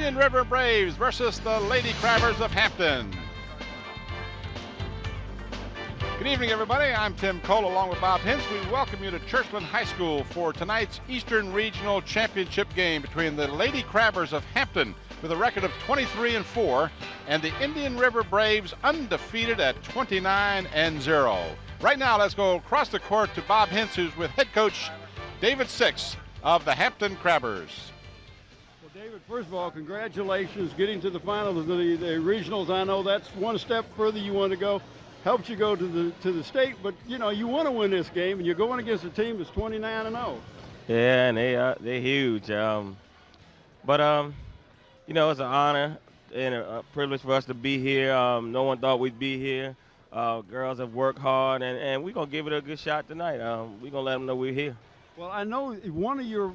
Indian River Braves versus the Lady Crabbers of Hampton. Good evening, everybody. I'm Tim Cole along with Bob Hintz. We welcome you to Churchland High School for tonight's Eastern Regional Championship game between the Lady Crabbers of Hampton with a record of 23-4 and the Indian River Braves undefeated at 29-0. Right now, let's go across the court to Bob Hintz, who's with head coach David Six of the Hampton Crabbers. Well, David, first of all, congratulations getting to the finals of the regionals. I know that's one step further you want to go. Helps you go to the state, but you know you want to win this game, and you're going against a team that's 29-0. Yeah, and they're huge. You know, it's an honor and a privilege for us to be here. No one thought we'd be here. Girls have worked hard, and we're gonna give it a good shot tonight. We're gonna let them know we're here. Well, I know one of your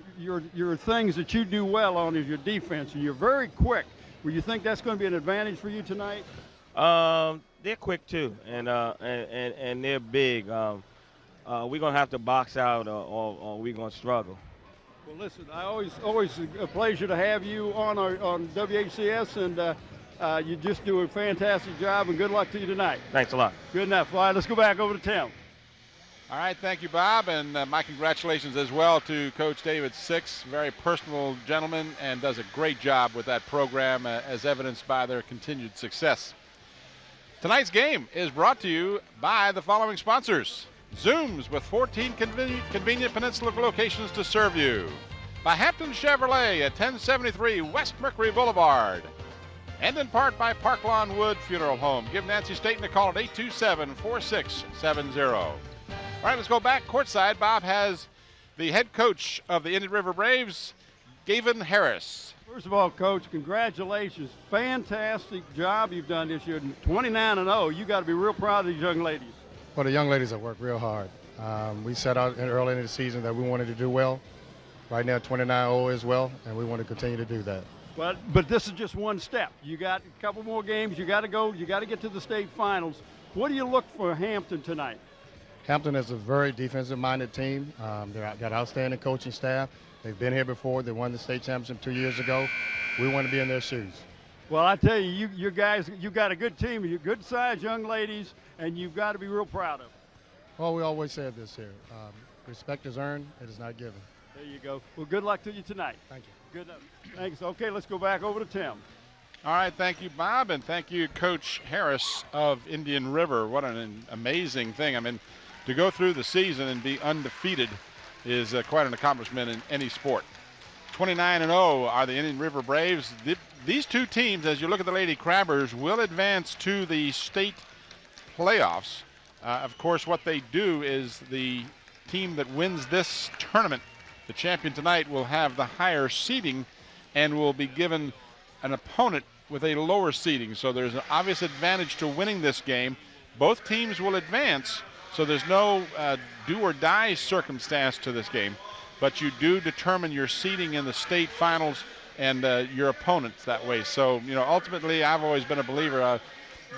things that you do well on is your defense, and you're very quick. Will you think that's going to be an advantage for you tonight? They're quick too, and they're big. We're gonna have to box out, or we're gonna struggle. Well, listen, always a pleasure to have you on WHCS, and you just do a fantastic job, and good luck to you tonight. Thanks a lot. Good enough. All right, let's go back over to Tim. All right, thank you, Bob, and my congratulations as well to Coach David Six. Very personal gentleman and does a great job with that program, as evidenced by their continued success. Tonight's game is brought to you by the following sponsors. Zooms with 14 convenient peninsula locations to serve you. By Hampton Chevrolet at 1073 West Mercury Boulevard. And in part by Park Lawn Wood Funeral Home. Give Nancy Staten a call at 827-4670. All right, let's go back courtside. Bob has the head coach of the Indian River Braves, Gavin Harris. First of all, Coach, congratulations. Fantastic job you've done this year. 29-0. You got to be real proud of these young ladies. Well, the young ladies have worked real hard. We set out early in the season that we wanted to do well. Right now, 29-0 as well, and we want to continue to do that. But this is just one step. You got a couple more games. You got to go. You got to get to the state finals. What do you look for Hampton tonight? Hampton is a very defensive-minded team. They've got outstanding coaching staff. They've been here before. They won the state championship 2 years ago. We want to be in their shoes. Well, I tell you, you guys, you got a good team. You're good-sized young ladies, and you've got to be real proud of them. Well, we always say this here. Respect is earned. It is not given. There you go. Well, good luck to you tonight. Thank you. Good luck. Thanks. Okay, let's go back over to Tim. All right, thank you, Bob, and thank you, Coach Harris of Indian River. What an amazing thing. I mean, to go through the season and be undefeated is quite an accomplishment in any sport. 29-0 are the Indian River Braves. These two teams, as you look at the Lady Crabbers, will advance to the state playoffs. Of course, what they do is the team that wins this tournament, the champion tonight, will have the higher seeding and will be given an opponent with a lower seeding. So there's an obvious advantage to winning this game. Both teams will advance, so there's no do-or-die circumstance to this game, but you do determine your seeding in the state finals and your opponents that way. So, you know, ultimately, I've always been a believer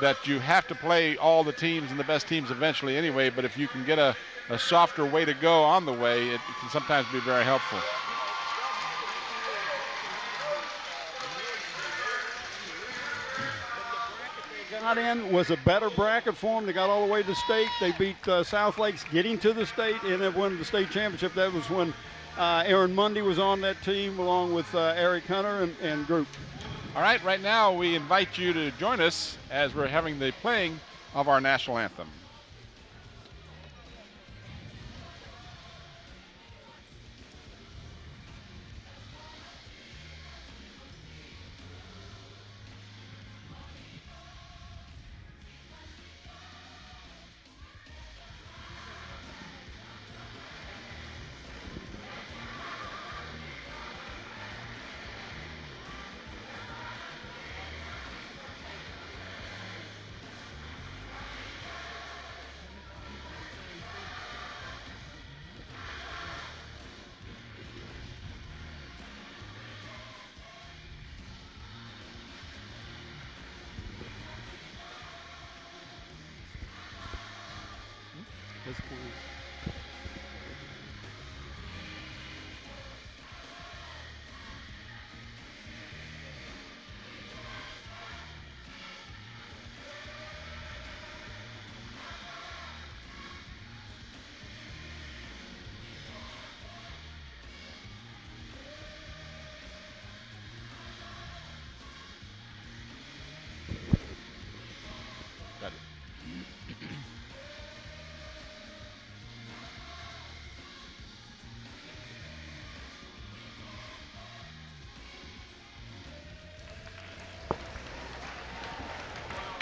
that you have to play all the teams and the best teams eventually anyway, but if you can get a softer way to go on the way, it can sometimes be very helpful. Got in was a better bracket for them. They got all the way to the state. They beat South Lakes getting to the state, and they won the state championship. That was when Aaron Mundy was on that team along with Eric Hunter and group. All right now we invite you to join us as we're having the playing of our national anthem. That's cool.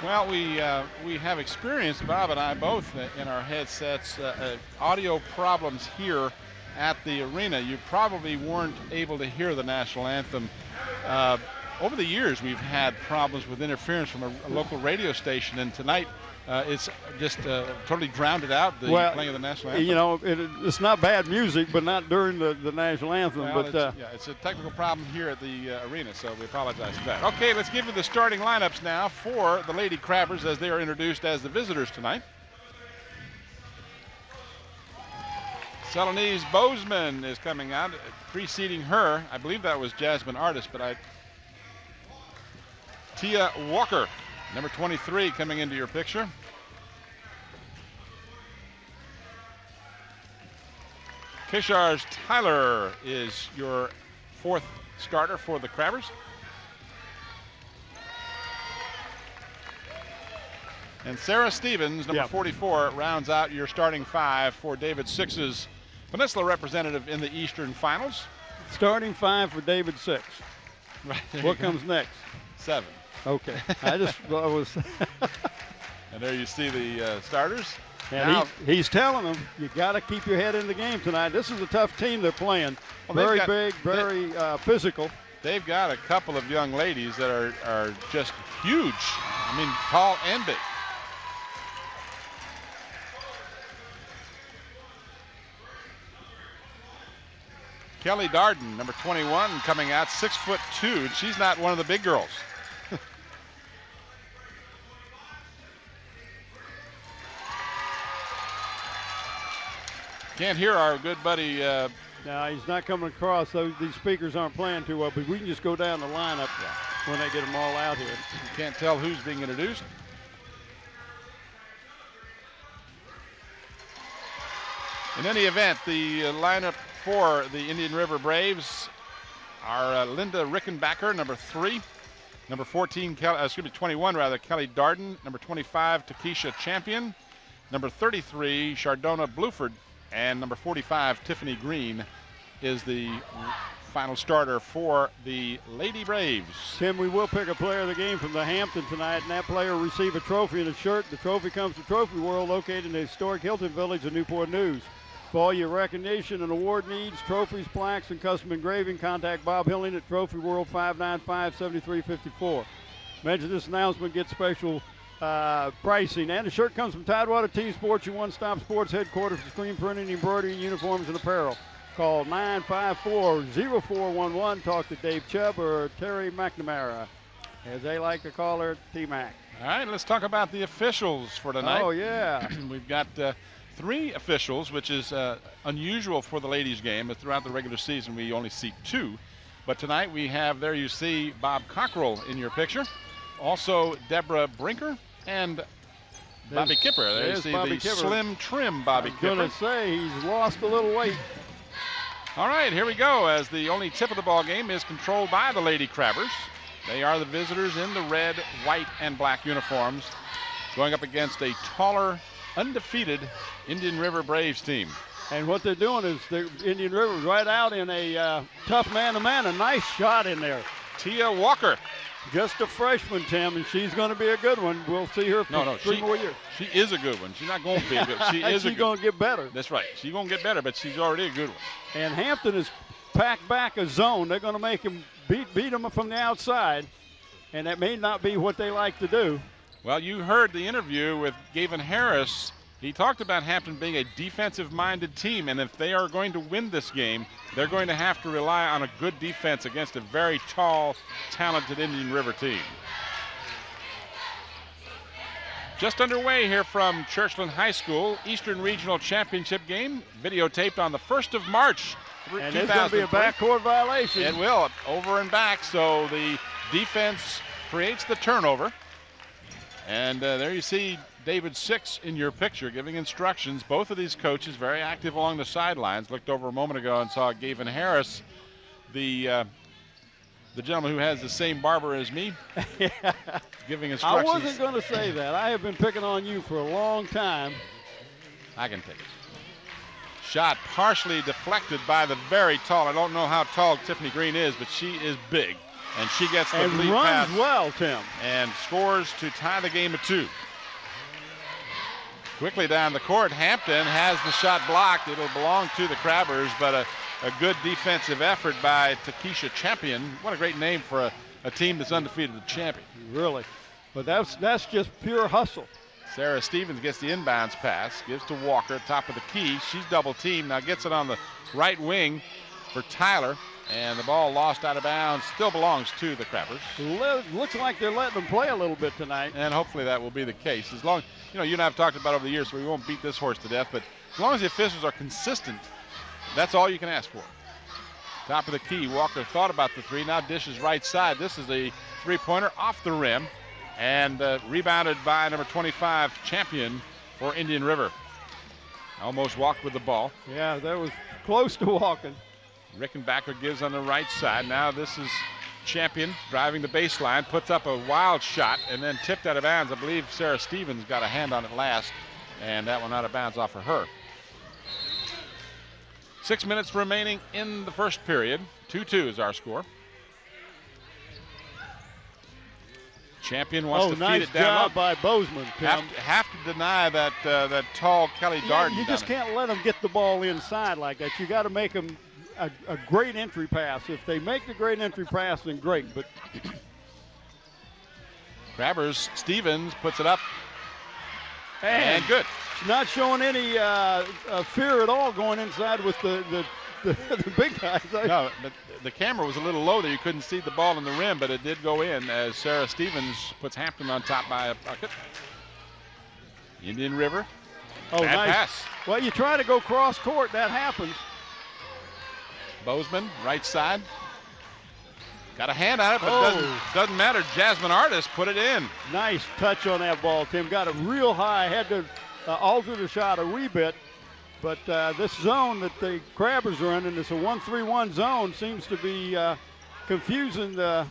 Well, we have experienced, Bob and I both, in our headsets, audio problems here at the arena. You probably weren't able to hear the national anthem. Over the years, we've had problems with interference from a local radio station, and tonight it's just totally drowned out, the playing of the national anthem. You know, it's not bad music, but not during the national anthem. Well, but it's a technical problem here at the arena, so we apologize for that. Okay, let's give you the starting lineups now for the Lady Crabbers as they are introduced as the visitors tonight. Celanese Bozeman is coming out. Preceding her, I believe that was Jasmine Artis, but Tia Walker, number 23, coming into your picture. Kishar's Tyler is your fourth starter for the Crabbers. And Sarah Stevens, number 44, rounds out your starting five for David Six's Peninsula representative in the Eastern Finals. Starting five for David Six. Right. What comes next? 7. Okay. I was. And there you see the starters. And now, he's telling them, you got to keep your head in the game tonight. This is a tough team they're playing. Well, very big, very physical. They've got a couple of young ladies that are just huge. I mean, tall and big. Kelly Darden, number 21, coming out, 6'2". She's not one of the big girls. Can't hear our good buddy. No, he's not coming across. These speakers aren't playing too well, but we can just go down the lineup when they get them all out here. You can't tell who's being introduced. In any event, the lineup for the Indian River Braves are Linda Rickenbacker, number 3. Number 14, 21 rather, Kelly Darden. Number 25, Takesha Champion. Number 33, Chardonna Bluford. And number 45, Tiffany Green, is the final starter for the Lady Braves. Tim, we will pick a player of the game from the Hampton tonight, and that player will receive a trophy and a shirt. The trophy comes to Trophy World, located in the historic Hilton Village of Newport News. For all your recognition and award needs, trophies, plaques, and custom engraving, contact Bob Hilling at Trophy World 595-7354. Mention this announcement gets special pricing. And the shirt comes from Tidewater Team Sports, your one-stop sports headquarters for screen printing, embroidery, uniforms, and apparel. Call 954-0411. Talk to Dave Chubb or Terry McNamara, as they like to call her, T-Mac. All right, let's talk about the officials for tonight. Oh, yeah. We've got 3 officials, which is unusual for the ladies' game. But throughout the regular season, we only see 2. But tonight we have, there you see, Bob Cockrell in your picture. Also, Deborah Brinker and Bobby Kipper. There you see the Kipper. Slim, trim Bobby Kipper. I'm going to say he's lost a little weight. All right, here we go, as the only tip of the ball game is controlled by the Lady Crabbers. They are the visitors in the red, white, and black uniforms, going up against a taller, undefeated Indian River Braves team. And what they're doing is the Indian River right out in a tough man-to-man. A nice shot in there. Tia Walker. Just a freshman, Tim, and she's going to be a good one. We'll see her for 3 more years. She is a good one. She's not going to be a good one. She is she's going to get better. That's right. She's going to get better, but she's already a good one. And Hampton has packed back a zone. They're going to make him beat them from the outside, and that may not be what they like to do. Well, you heard the interview with Gavin Harris. He talked about Hampton being a defensive-minded team, and if they are going to win this game, they're going to have to rely on a good defense against a very tall, talented Indian River team. Just underway here from Churchland High School, Eastern Regional Championship game, videotaped on the 1st of March, 2003. And it's going to be a backcourt violation. It will, over and back, so the defense creates the turnover. And there you see David Six in your picture giving instructions. Both of these coaches very active along the sidelines. Looked over a moment ago and saw Gavin Harris, the gentleman who has the same barber as me, giving instructions. I wasn't going to say that. I have been picking on you for a long time. I can take it. Shot partially deflected by the very tall. I don't know how tall Tiffany Green is, but she is big. And she gets the and lead runs pass well, Tim. and scores to tie the game at 2. Quickly down the court, Hampton has the shot blocked. It'll belong to the Crabbers, but a good defensive effort by Takesha Champion. What a great name for a team that's undefeated, the champion. Really. But that's just pure hustle. Sarah Stevens gets the inbounds pass, gives to Walker, top of the key. She's double teamed, now gets it on the right wing for Tyler, and the ball lost out of bounds. Still belongs to the Crabbers. Looks like they're letting them play a little bit tonight. And hopefully that will be the case. As long, you and I have talked about over the years, so we won't beat this horse to death, but as long as the officials are consistent, that's all you can ask for. Top of the key, Walker thought about the 3, now dishes right side. This is a 3-pointer off the rim, and rebounded by number 25, Champion for Indian River. Almost walked with the ball. Yeah, that was close to walking. Rickenbacker gives on the right side. Now this is Champion driving the baseline, puts up a wild shot, and then tipped out of bounds. I believe Sarah Stevens got a hand on it last, and that one out of bounds off of her. 6 minutes remaining in the first period. 2-2 is our score. Champion wants to feed it down. Nice job by Bozeman, Tim. Have to deny that that tall Kelly Darden. You just can't let them get the ball inside like that. You got to make them a great entry pass. If they make the great entry pass, then great. But Crabbers, Stevens puts it up. And good. Not showing any fear at all going inside with the big guys. No, but the camera was a little low there. You couldn't see the ball in the rim, but it did go in as Sarah Stevens puts Hampton on top by a bucket. Indian River. Oh, bad nice pass. Well, you try to go cross court, that happens. Bozeman, right side. Got a hand on it, but doesn't matter. Jasmine Artis put it in. Nice touch on that ball, Tim. Got it real high. Had to alter the shot a wee bit. But this zone that the Crabbers are in, and it's a 1-3-1 zone, seems to be confusing the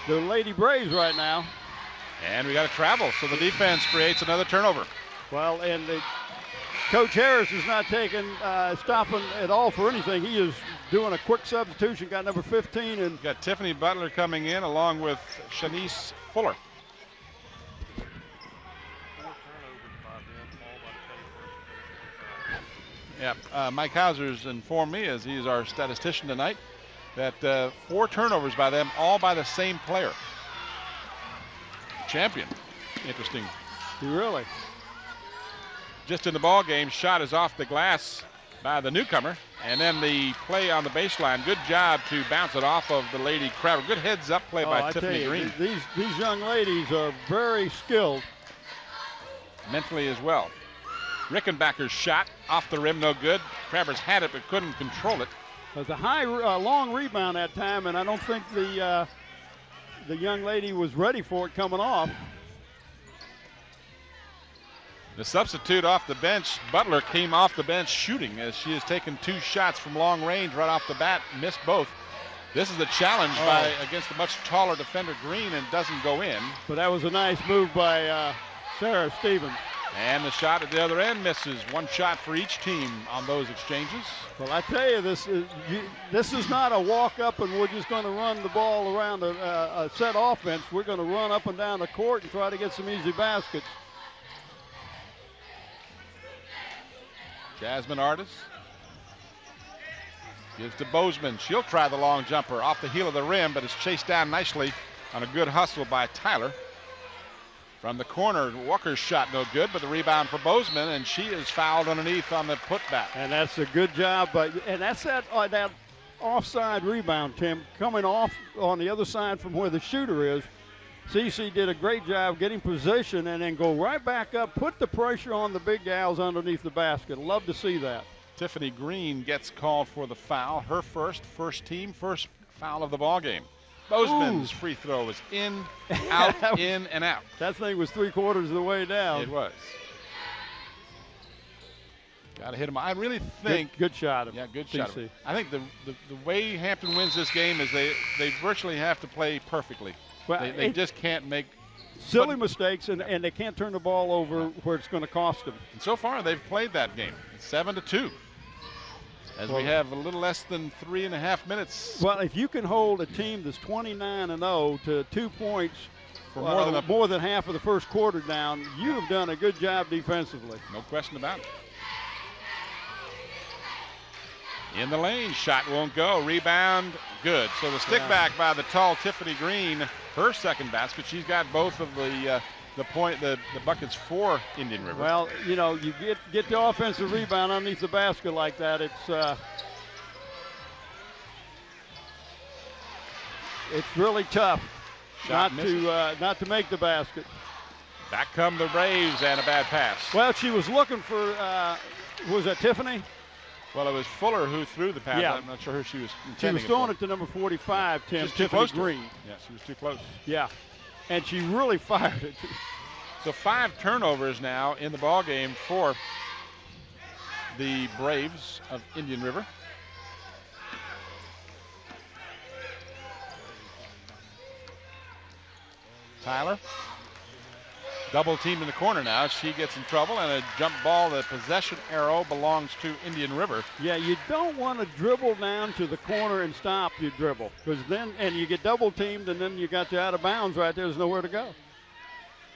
Lady Braves right now. And we got to travel, so the defense creates another turnover. Well, and Coach Harris is not stopping at all for anything. He is doing a quick substitution. Got number 15. And got Tiffany Butler coming in along with Shanice Fuller. Yeah, Mike Hauser's informed me, as he's our statistician tonight, that 4 turnovers by them, all by the same player. Champion. Interesting. Really? Just in the ball game, shot is off the glass by the newcomer, and then the play on the baseline. Good job to bounce it off of the Lady Crabber. Good heads-up play by Tiffany Green. These young ladies are very skilled. Mentally as well. Rickenbacker's shot off the rim, no good. Crabbers had it but couldn't control it. It was a high, long rebound that time, and I don't think the young lady was ready for it coming off. The substitute off the bench, Butler, came off the bench shooting as she has taken 2 shots from long range right off the bat, missed both. This is a challenge against a much taller defender, Green, and doesn't go in. But that was a nice move by Sarah Stevens. And the shot at the other end misses. 1 shot for each team on those exchanges. Well, I tell you, this is not a walk up and we're just going to run the ball around a set offense. We're going to run up and down the court and try to get some easy baskets. Jasmine Artis gives to Bozeman. She'll try the long jumper off the heel of the rim, but it's chased down nicely on a good hustle by Tyler. From the corner, Walker's shot no good, but the rebound for Bozeman, and she is fouled underneath on the putback. And that's a good job, and that's that offside rebound, Tim, coming off on the other side from where the shooter is. CC did a great job getting position and then go right back up, put the pressure on the big gals underneath the basket. Love to see that. Tiffany Green gets called for the foul. Her first team, first foul of the ball game. Bozeman's free throw was in, out, in, and out. That thing was 3/4 of the way down. It was. Got to hit him. I really think. Good shot. Yeah, good shot. I think the way Hampton wins this game is they virtually have to play perfectly. Well, they just can't make silly mistakes, and they can't turn the ball over where it's going to cost them. And so far, they've played that game. It's 7-2. as we have a little less than 3.5 minutes. Well, if you can hold a team that's 29-0 to 2 points For more than half of the first quarter down, you have done a good job defensively. No question about it. In the lane, shot won't go. Rebound, good. So the stick back by the tall Tiffany Green, her second basket. She's got both of the buckets for Indian River. Well, you know, you get the offensive rebound underneath the basket like that. It's really tough not to make the basket. Back come the Braves and a bad pass. Well, she was looking for was that Tiffany? Well, it was Fuller who threw the pass. Yeah. I'm not sure who she was intending. She was throwing it to number 45, Tim. Just too Tiffany close to Green. Yeah, she was too close. Yeah, and she really fired it. So 5 turnovers now in the ball game for the Braves of Indian River. Tyler, double teamed in the corner now. She gets in trouble, and a jump ball. The possession arrow belongs to Indian River. Yeah, you don't want to dribble down to the corner and stop your dribble, because then you get double teamed, and then you got you out of bounds right there. There's nowhere to go.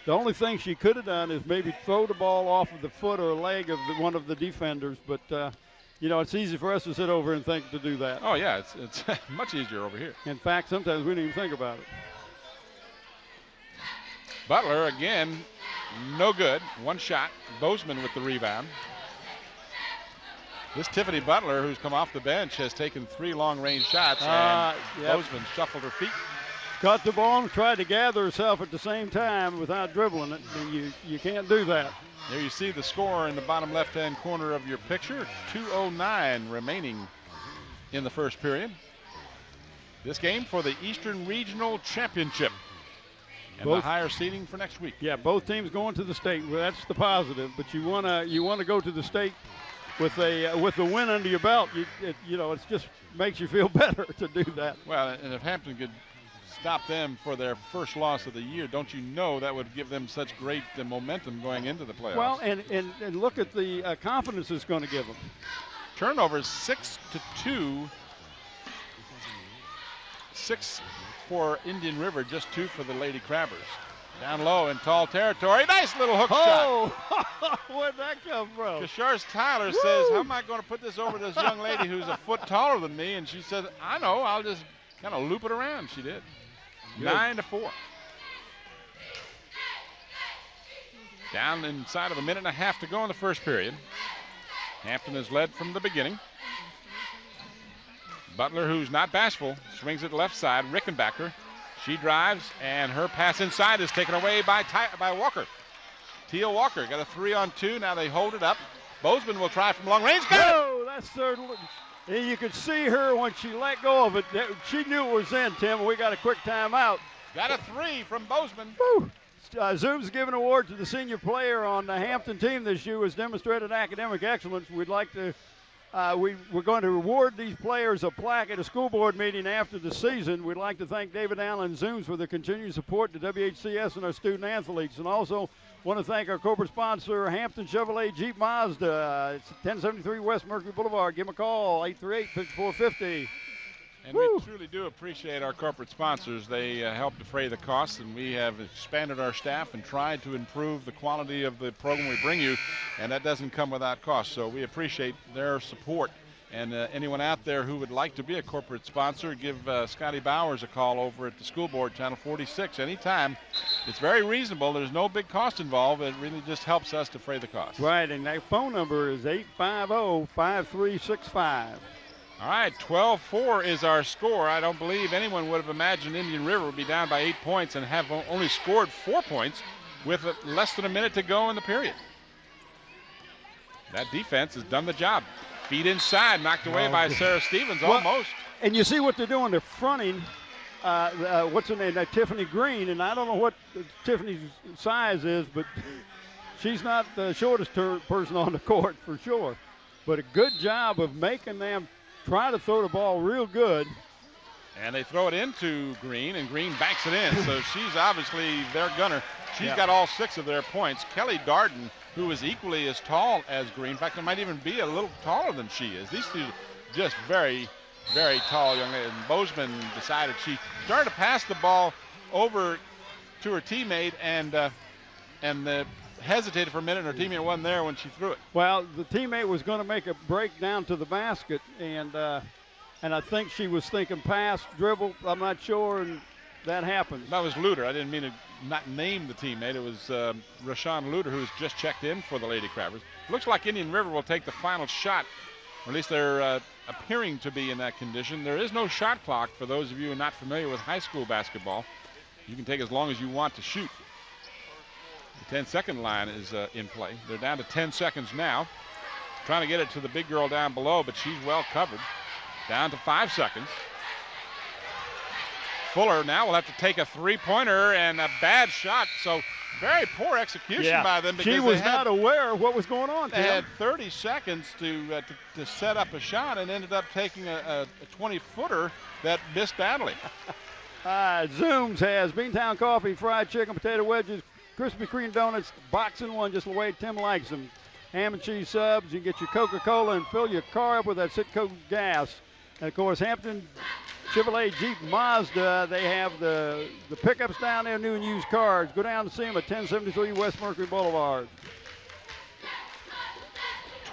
The only thing she could have done is maybe throw the ball off of the foot or leg of one of the defenders, but you know, it's easy for us to sit over and think to do that. Oh yeah, it's much easier over here. In fact, sometimes we don't even think about it. Butler again, no good. One shot. Bozeman with the rebound. This Tiffany Butler, who's come off the bench, has taken 3 long-range shots, and Bozeman shuffled her feet. Caught the ball and tried to gather herself at the same time without dribbling it. And you can't do that. There you see the score in the bottom left-hand corner of your picture. 2:09 remaining in the first period. This game for the Eastern Regional Championship and the higher seeding for next week. Yeah, both teams going to the state. Well, that's the positive. But you wanna go to the state with a win under your belt. You know, it just makes you feel better to do that. Well, and if Hampton could stop them for their first loss of the year, don't you know that would give them such great momentum going into the playoffs? Well, and look at the confidence it's going to give them. Turnovers 6-2. 6 for Indian River, just 2 for the Lady Crabbers. Down low in tall territory. Nice little hook shot. Where'd that come from? Kashars Tyler says, how am I going to put this over to this young lady who's a foot taller than me? And she said, I know, I'll just kind of loop it around. She did. Good. 9-4. Down inside of a minute and a half to go in the first period. Hampton has led from the beginning. Butler, who's not bashful, swings it left side. Rickenbacker. She drives, and her pass inside is taken away by Walker. Teal Walker got a 3-on-2. Now they hold it up. Bozeman will try from long range. Oh, that's third. You could see her when she let go of it. She knew it was in, Tim. We got a quick timeout. Got a 3 from Bozeman. Woo. Zoom's giving an award to the senior player on the Hampton team this year who has demonstrated academic excellence. We'd like to, we're going to reward these players a plaque at a school board meeting after the season. We'd like to thank David Allen Zooms for their continued support to WHCS and our student athletes. And also want to thank our corporate sponsor, Hampton Chevrolet Jeep Mazda. It's 1073 West Mercury Boulevard. Give them a call, 838-5450. And we truly do appreciate our corporate sponsors. They help defray the costs, and we have expanded our staff and tried to improve the quality of the program we bring you, and that doesn't come without cost. So we appreciate their support. And anyone out there who would like to be a corporate sponsor, give Scotty Bowers a call over at the school board, channel 46, anytime. It's very reasonable. There's no big cost involved. It really just helps us defray the cost. Right, and that phone number is 850-5365. All right, 12-4 is our score. I don't believe anyone would have imagined Indian River would be down by 8 points and have only scored 4 points with less than a minute to go in the period. That defense has done the job. Feet inside, knocked away by Sarah Stevens, almost. And you see what they're doing. They're fronting, what's her name, Tiffany Green, and I don't know what Tiffany's size is, but she's not the shortest person on the court for sure. But a good job of making them try to throw the ball real good. And they throw it into Green, and Green backs it in. So she's obviously their gunner. She's got all 6 of their points. Kelly Darden who is equally as tall as Green. In fact, it might even be a little taller than she is. These two just very, very tall young ladies. And Bozeman decided she started to pass the ball over to her teammate and hesitated for a minute, and her teammate wasn't there when she threw it. Well, the teammate was going to make a break down to the basket, and I think she was thinking pass, dribble, I'm not sure, and that happened. That was Luter. I didn't mean to not name the teammate. It was Rashawn Luter, who's just checked in for the Lady Crabbers. Looks like Indian River will take the final shot, or at least they're appearing to be in that condition. There is no shot clock for those of you who are not familiar with high school basketball. You can take as long as you want to shoot. The 10-second line is in play. They're down to 10 seconds now. Trying to get it to the big girl down below, but she's well covered. Down to 5 seconds. Fuller now will have to take a three-pointer and a bad shot. So very poor execution by them. Because she was not aware of what was going on. They had 30 seconds to set up a shot and ended up taking a 20-footer that missed badly. Zooms has Beantown Coffee, fried chicken, potato wedges, Krispy Kreme donuts, boxing one just the way Tim likes them. Ham and cheese subs. You can get your Coca-Cola and fill your car up with that Citgo gas. And, of course, Hampton Chevrolet, Jeep, Mazda, they have the pickups down there, new and used cars. Go down and see them at 1073 West Mercury Boulevard.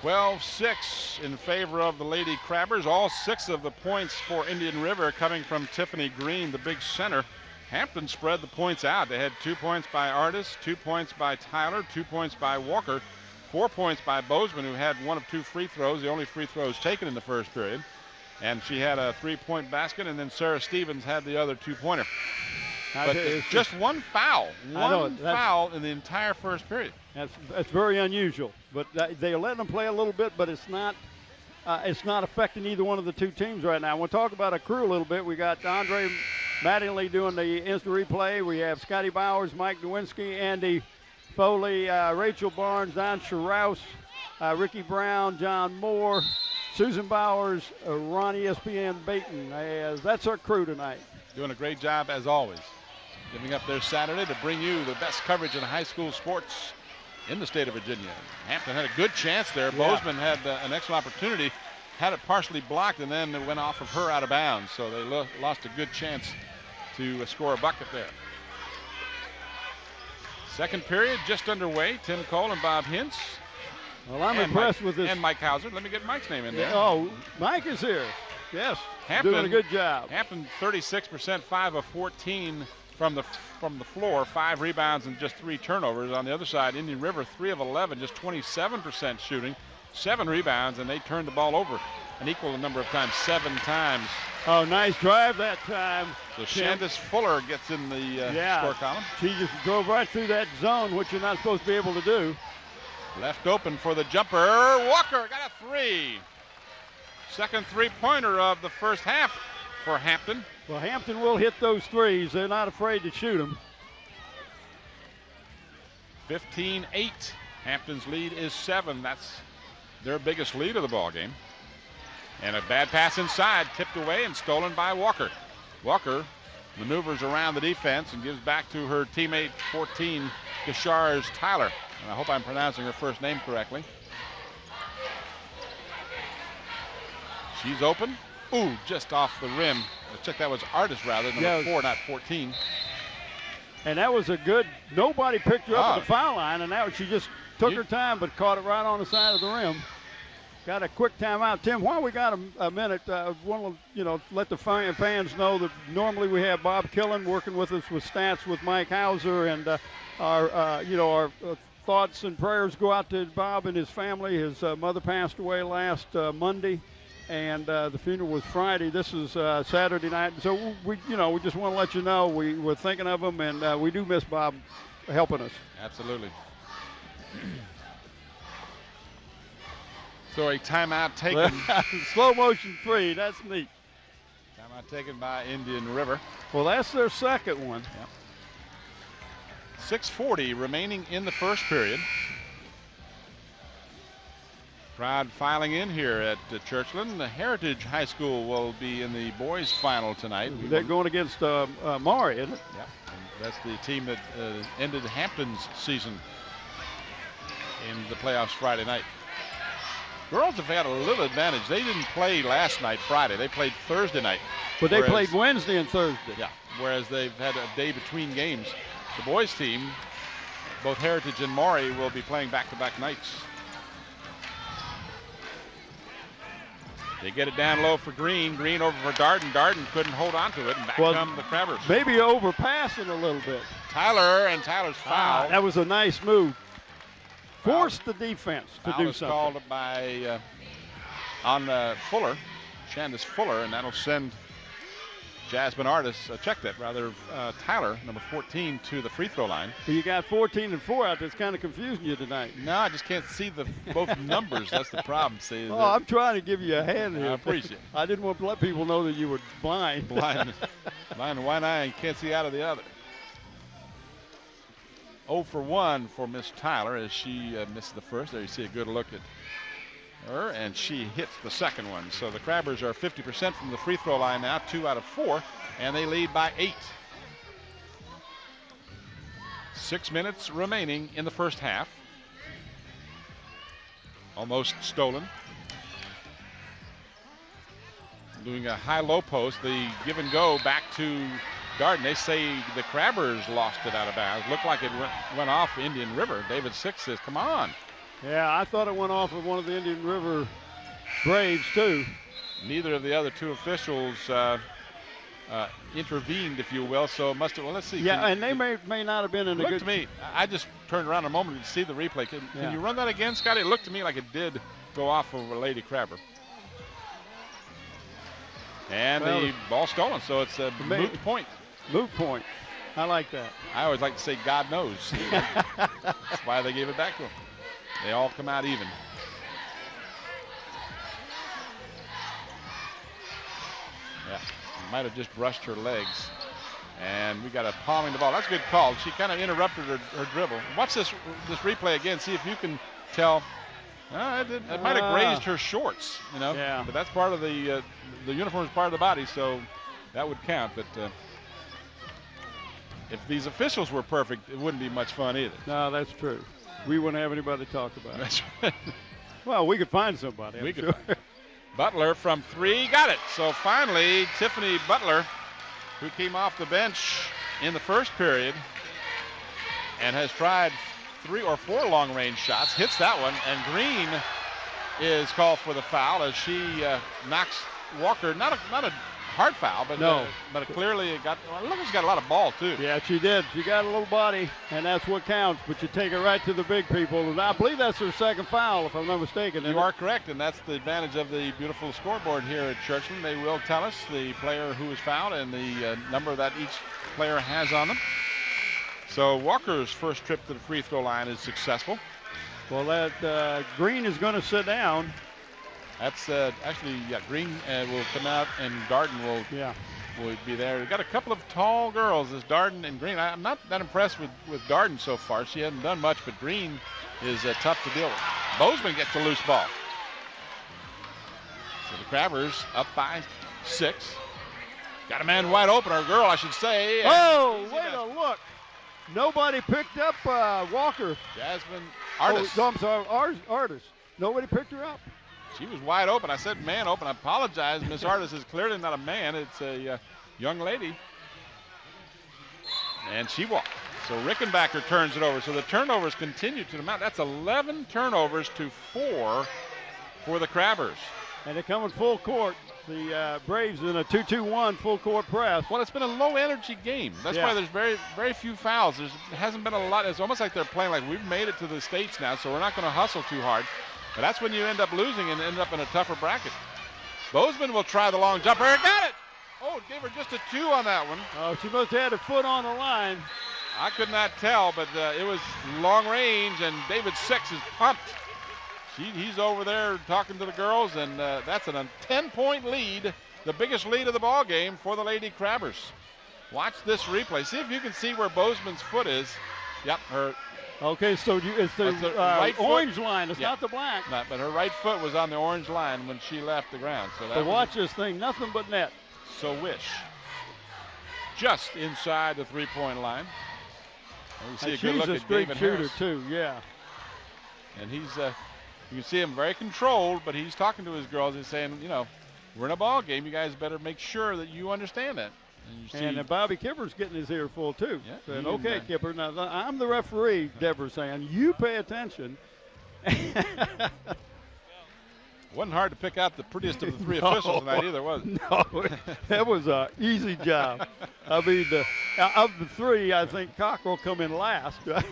12-6 in favor of the Lady Crabbers. All 6 of the points for Indian River coming from Tiffany Green, the big center. Hampton spread the points out. They had 2 points by Artis, 2 points by Tyler, 2 points by Walker, 4 points by Bozeman, who had 1 of 2 free throws, the only free throws taken in the first period. And she had a 3-point basket, and then Sarah Stevens had the other 2-pointer. But just one foul. One foul in the entire first period. That's very unusual. But they are letting them play a little bit, but it's not affecting either one of the two teams right now. We'll talk about a crew a little bit. We got Andre Mattingly doing the instant replay. We have Scotty Bowers, Mike Nowinski, Andy Foley, Rachel Barnes, Don Scharouse, Ricky Brown, John Moore, Susan Bowers, Ronnie ESPN Baton. That's our crew tonight. Doing a great job as always. Giving up their Saturday to bring you the best coverage in high school sports in the state of Virginia. Hampton had a good chance there. Yeah. Bozeman had an excellent opportunity, had it partially blocked, and then it went off of her out of bounds. So they lost a good chance to score a bucket there. Second period just underway. Tim Cole and Bob Hintz. Well, I'm impressed with this. And Mike Hauser. Let me get Mike's name in there. Oh, Mike is here. Yes, Hampton, doing a good job. Hampton 36%, 5 of 14 from the floor, 5 rebounds and just 3 turnovers. On the other side, Indian River 3 of 11, just 27% shooting, 7 rebounds, and they turned the ball over an equal number of times, 7 times. Oh, nice drive that time. So Shandis Fuller gets in the score column. She just drove right through that zone, which you're not supposed to be able to do. Left open for the jumper. Walker got a 3. Second three-pointer of the first half for Hampton. Well, Hampton will hit those threes. They're not afraid to shoot them. 15-8. Hampton's lead is 7. That's their biggest lead of the ball game. And a bad pass inside, tipped away and stolen by Walker. Walker maneuvers around the defense and gives back to her teammate 14, Gashars Tyler. And I hope I'm pronouncing her first name correctly. She's open. Ooh, just off the rim. Check, that was Artis rather, number 4, not 14. And that was a good, nobody picked her up at the foul line, and now she just took her time but caught it right on the side of the rim. Got a quick timeout. Tim, while we got a minute, I want to let the fans know that normally we have Bob Killen working with us with stats with Mike Hauser, and our thoughts and prayers go out to Bob and his family. His mother passed away last Monday, and the funeral was Friday. This is Saturday night. So we just want to let you know we're thinking of him, and we do miss Bob helping us. Absolutely. So a timeout taken. Slow motion 3. That's neat. Timeout taken by Indian River. Well, that's their second one. Yep. 6:40 remaining in the first period. Crowd filing in here at Churchland. The Heritage High School will be in the boys' final tonight. They're going against Maury, isn't it? Yeah, and that's the team that ended Hampton's season. in the playoffs Friday night. Girls have had a little advantage. They didn't play last night, Friday. They played Thursday night. But they played Wednesday and Thursday. Yeah, whereas they've had a day between games. The boys team, both Heritage and Maury, will be playing back-to-back nights. They get it down low for Green. Green over for Darden. Darden couldn't hold on to it, and back come the Crabbers. Maybe overpassing a little bit. Tyler's foul. That was a nice move. Forced the defense to do something. Foul called by on Fuller, Shandis Fuller, and that'll send Jasmine Artis, Tyler, number 14, to the free throw line. So you got 14 and 4 out there. It's kind of confusing you tonight. No, I just can't see both numbers. That's the problem. See, I'm trying to give you a hand here. I appreciate it. I didn't want to let people know that you were blind. Blind in one eye and can't see out of the other. 0 for 1 for Miss Tyler as she missed the first. There you see a good look at her, and she hits the second one. So the Crabbers are 50% from the free throw line now, 2 out of 4, and they lead by 8. 6 minutes remaining in the first half. Almost stolen. Doing a high-low post, the give and go back to Darden. They say the Crabbers lost it out of bounds. Looked like it went off Indian River. David Six says, come on. Yeah, I thought it went off of one of the Indian River Braves, too. Neither of the other two officials intervened, if you will, so must have, well, let's see. Yeah, and they may not have been in a good... Looked to me, I just turned around a moment to see the replay. Can you run that again, Scotty? It looked to me like it did go off of a Lady Crabber. And the ball stolen, so it's a moot point. Moot point. I like that. I always like to say God knows. That's why they gave it back to him. They all come out even. Yeah, might have just brushed her legs. And we got a palming the ball. That's a good call. She kind of interrupted her dribble. Watch this replay again. See if you can tell. It might have grazed her shorts, you know. Yeah. But that's part of the uniform is part of the body, so that would count. But if these officials were perfect, it wouldn't be much fun either. No, that's true. We wouldn't have anybody to talk about. That's right. Well, we could find somebody. We could. Butler from 3, got it. So finally, Tiffany Butler, who came off the bench in the first period and has tried 3 or 4 long-range shots, hits that one, and Green is called for the foul as she knocks Walker. Not a hard foul, but no. But clearly it got. Well, look, she's got a lot of ball too. Yeah, she did. She got a little body, and that's what counts. But you take it right to the big people, and I believe that's her second foul, if I'm not mistaken. You are correct, and that's the advantage of the beautiful scoreboard here at Churchland. They will tell us the player who is fouled and the number that each player has on them. So Walker's first trip to the free throw line is successful. Well, that Green is going to sit down. That's Green will come out and Darden will be there. We've got a couple of tall girls as Darden and Green. I'm not that impressed with Darden so far. She hasn't done much, but Green is tough to deal with. Bozeman gets the loose ball. So the Crabbers up by 6. Got a man wide open, or a girl, I should say. Oh, way to look. Nobody picked up Walker. Jasmine Artis. Oh, no, I'm sorry, Artis. Nobody picked her up. She was wide open. I said man open. I apologize. Miss Artis is clearly not a man. It's a young lady. And she walked. So Rickenbacker turns it over. So the turnovers continue to the amount. That's 11 turnovers to 4 for the Crabbers. And they're coming full court. The Braves in a 2-2-1 full court press. Well, it's been a low energy game. That's why there's very, very few fouls. There hasn't been a lot. It's almost like they're playing like we've made it to the States now, so we're not going to hustle too hard. But that's when you end up losing and end up in a tougher bracket. Bozeman will try the long jumper. Got it! Oh, it gave her just a 2 on that one. Oh, she must have had a foot on the line. I could not tell, but it was long range, and David Six is pumped. He's over there talking to the girls, and that's a 10-point lead, the biggest lead of the ball game for the Lady Crabbers. Watch this replay. See if you can see where Bozeman's foot is. Yep, her. Okay, so it's the right orange line. It's not the black. Not, but her right foot was on the orange line when she left the ground. So that watch this thing, nothing but net. So Wish. Just inside the 3-point line. And we see a good look at David shooter Harris. too, yeah. And he's, you can see him very controlled, but he's talking to his girls. He's saying, you know, we're in a ball game. You guys better make sure that you understand that. And Bobby Kipper's getting his ear full, too. Yeah, Saying, okay, Kipper, now I'm the referee, Deborah's saying. You pay attention. Wasn't hard to pick out the prettiest of the three officials tonight either, was it? No, that was an easy job. I mean, of the three, I think Cockrell come in last. That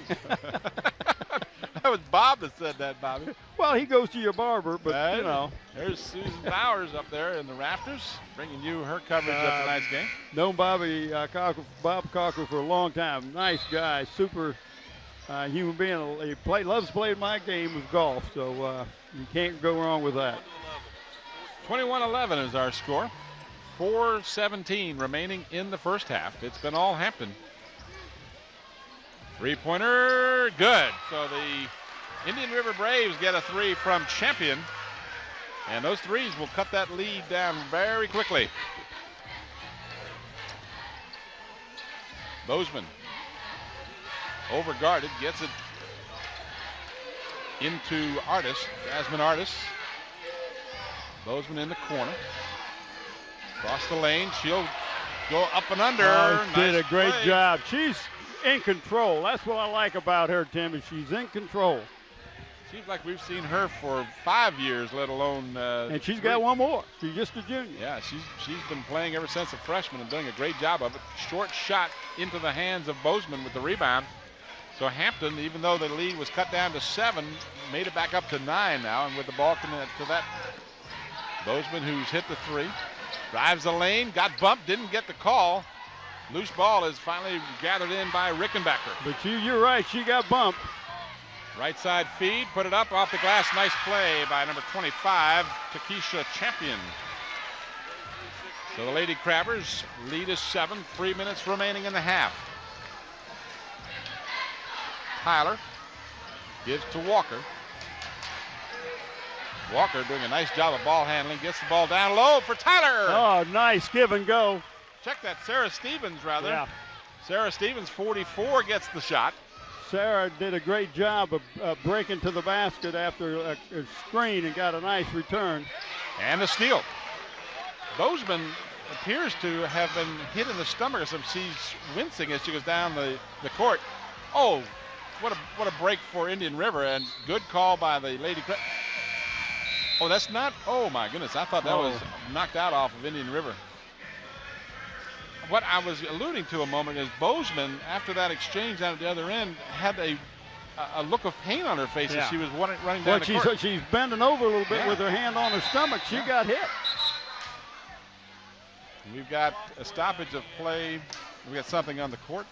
was Bob that said that, Bobby. Well, he goes to your barber, but, you know. There's Susan Bowers up there in the rafters, bringing you her coverage of tonight's game. Known Bob Cockrell for a long time. Nice guy, super human being. He loves playing my game with golf, so you can't go wrong with that. 21-11 is our score. 4:17 remaining in the first half. It's been all Hampton. Three-pointer, good. So the Indian River Braves get a three from Champion. And those threes will cut that lead down very quickly. Bozeman, overguarded, gets it into Artis, Jasmine Artis. Bozeman in the corner. Across the lane, she'll go up and under. Nice did a great play. job. She's in control. That's what I like about her, Tim, is she's in control. Seems like we've seen her for 5 years, let alone and she's 3. got one more. She's just a junior. Yeah, she's been playing ever since a freshman and doing a great job of it. Short shot into the hands of Bozeman with the rebound. So Hampton, even though the lead was cut down to 7, made it back up to 9 now, and with the ball coming to that, Bozeman, who's hit the 3, drives the lane, got bumped, didn't get the call. Loose ball is finally gathered in by Rickenbacker. But you're right, she got bumped. Right side feed, put it up off the glass. Nice play by number 25, Takesha Champion. So the Lady Crabbers lead is 7, 3 minutes remaining in the half. Tyler gives to Walker. Walker doing a nice job of ball handling, gets the ball down low for Tyler. Oh, nice give and go. Check that, Sarah Stevens rather. Yeah. Sarah Stevens, 44, gets the shot. Sarah did a great job of breaking to the basket after a screen and got a nice return. And a steal. Bozeman appears to have been hit in the stomach, so she's wincing as she goes down the court. Oh, what a break for Indian River, and good call by the Lady. Oh, that's not, oh my goodness, I thought that was knocked out off of Indian River. What I was alluding to a moment is Bozeman, after that exchange down at the other end, had a look of pain on her face as she was running down the court. She's bending over a little bit with her hand on her stomach. She got hit. We've got a stoppage of play. We got something on the court.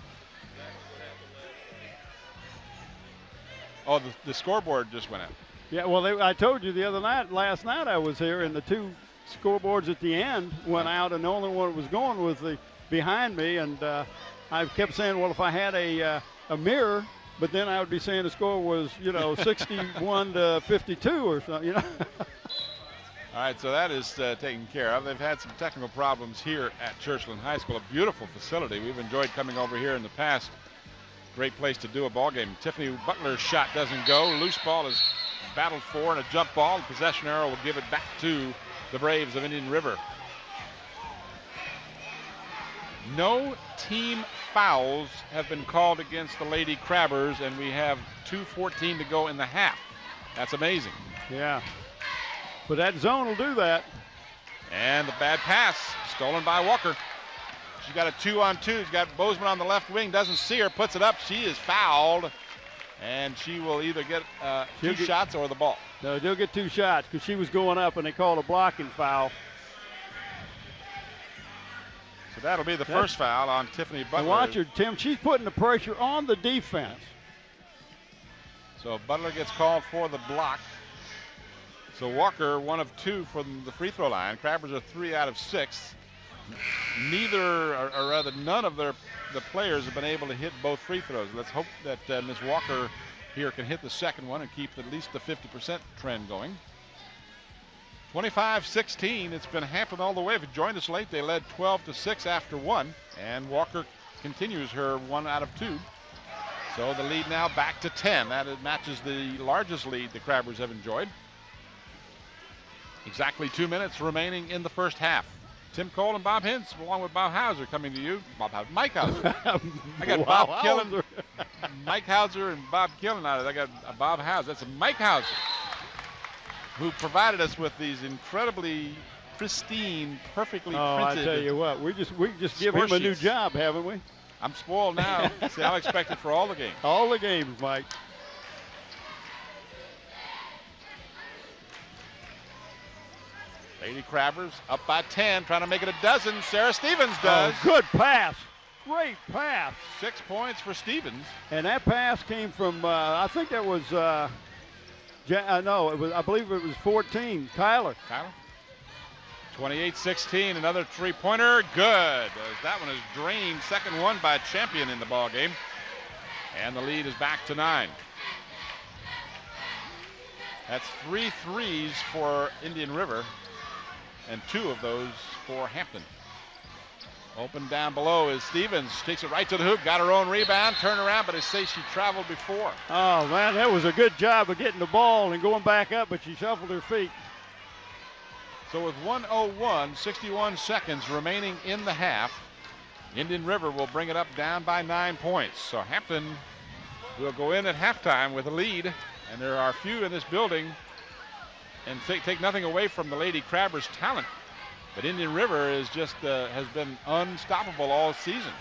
Oh, the scoreboard just went out. Yeah, well, I told you the other night, last night I was here, and the two scoreboards at the end went out, and the only one that was going was the behind me, and I kept saying, well, if I had a mirror, but then I would be saying the score was, 61 to 52 or something, All right, so that is taken care of. They've had some technical problems here at Churchland High School, a beautiful facility. We've enjoyed coming over here in the past. Great place to do a ball game. Tiffany Butler's shot doesn't go. Loose ball is battled for, and a jump ball. The possession arrow will give it back to the Braves of Indian River. No team fouls have been called against the Lady Crabbers, and we have 2:14 to go in the half. That's amazing. Yeah. But that zone will do that. And the bad pass stolen by Walker. She's got a 2-on-2. She's got Bozeman on the left wing, doesn't see her, puts it up. She is fouled, and she will either get two shots or the ball. No, they'll get 2 shots because she was going up, and they called a blocking foul. So that'll be the first foul on Tiffany Butler. And watch her, Tim. She's putting the pressure on the defense. So Butler gets called for the block. So Walker, 1 of 2 from the free throw line. Crabbers are 3 out of 6. Neither, or rather none of the players have been able to hit both free throws. Let's hope that Ms. Walker here can hit the second one and keep at least the 50% trend going. 25-16, it's been Hampton all the way. If you joined us late, they led 12-6 after 1, and Walker continues her 1 out of 2. So the lead now back to 10. That matches the largest lead the Crabbers have enjoyed. Exactly 2 minutes remaining in the first half. Tim Cole and Bob Hintz, along with Bob Hauser, coming to you. Mike Hauser. I got Bob Killen, Mike Hauser, and Bob Killen out of it. I got Bob Hauser. That's Mike Hauser, who provided us with these incredibly pristine, perfectly printed. I tell you what, we just give him a new job, haven't we? I'm spoiled now. See, I'll expect it for all the games. All the games, Mike. Lady Crabbers up by 10, trying to make it a dozen. Sarah Stevens does. Oh, good pass. Great pass. 6 points for Stevens. And that pass came from, I think that was, no, I believe it was 14, Tyler. 28-16, another three-pointer, good. That one is drained. Second one by Champion in the ball game. And the lead is back to 9. That's 3 threes for Indian River, and 2 of those for Hampton. Open down below is Stevens. Takes it right to the hoop, got her own rebound, turn around, but it says she traveled before. Oh, man, that was a good job of getting the ball and going back up, but she shuffled her feet. So with 1:01, 61 seconds remaining in the half, Indian River will bring it up down by 9 points. So Hampton will go in at halftime with a lead, and there are few in this building, and take nothing away from the Lady Crabbers' talent, but Indian River is just has been unstoppable all season.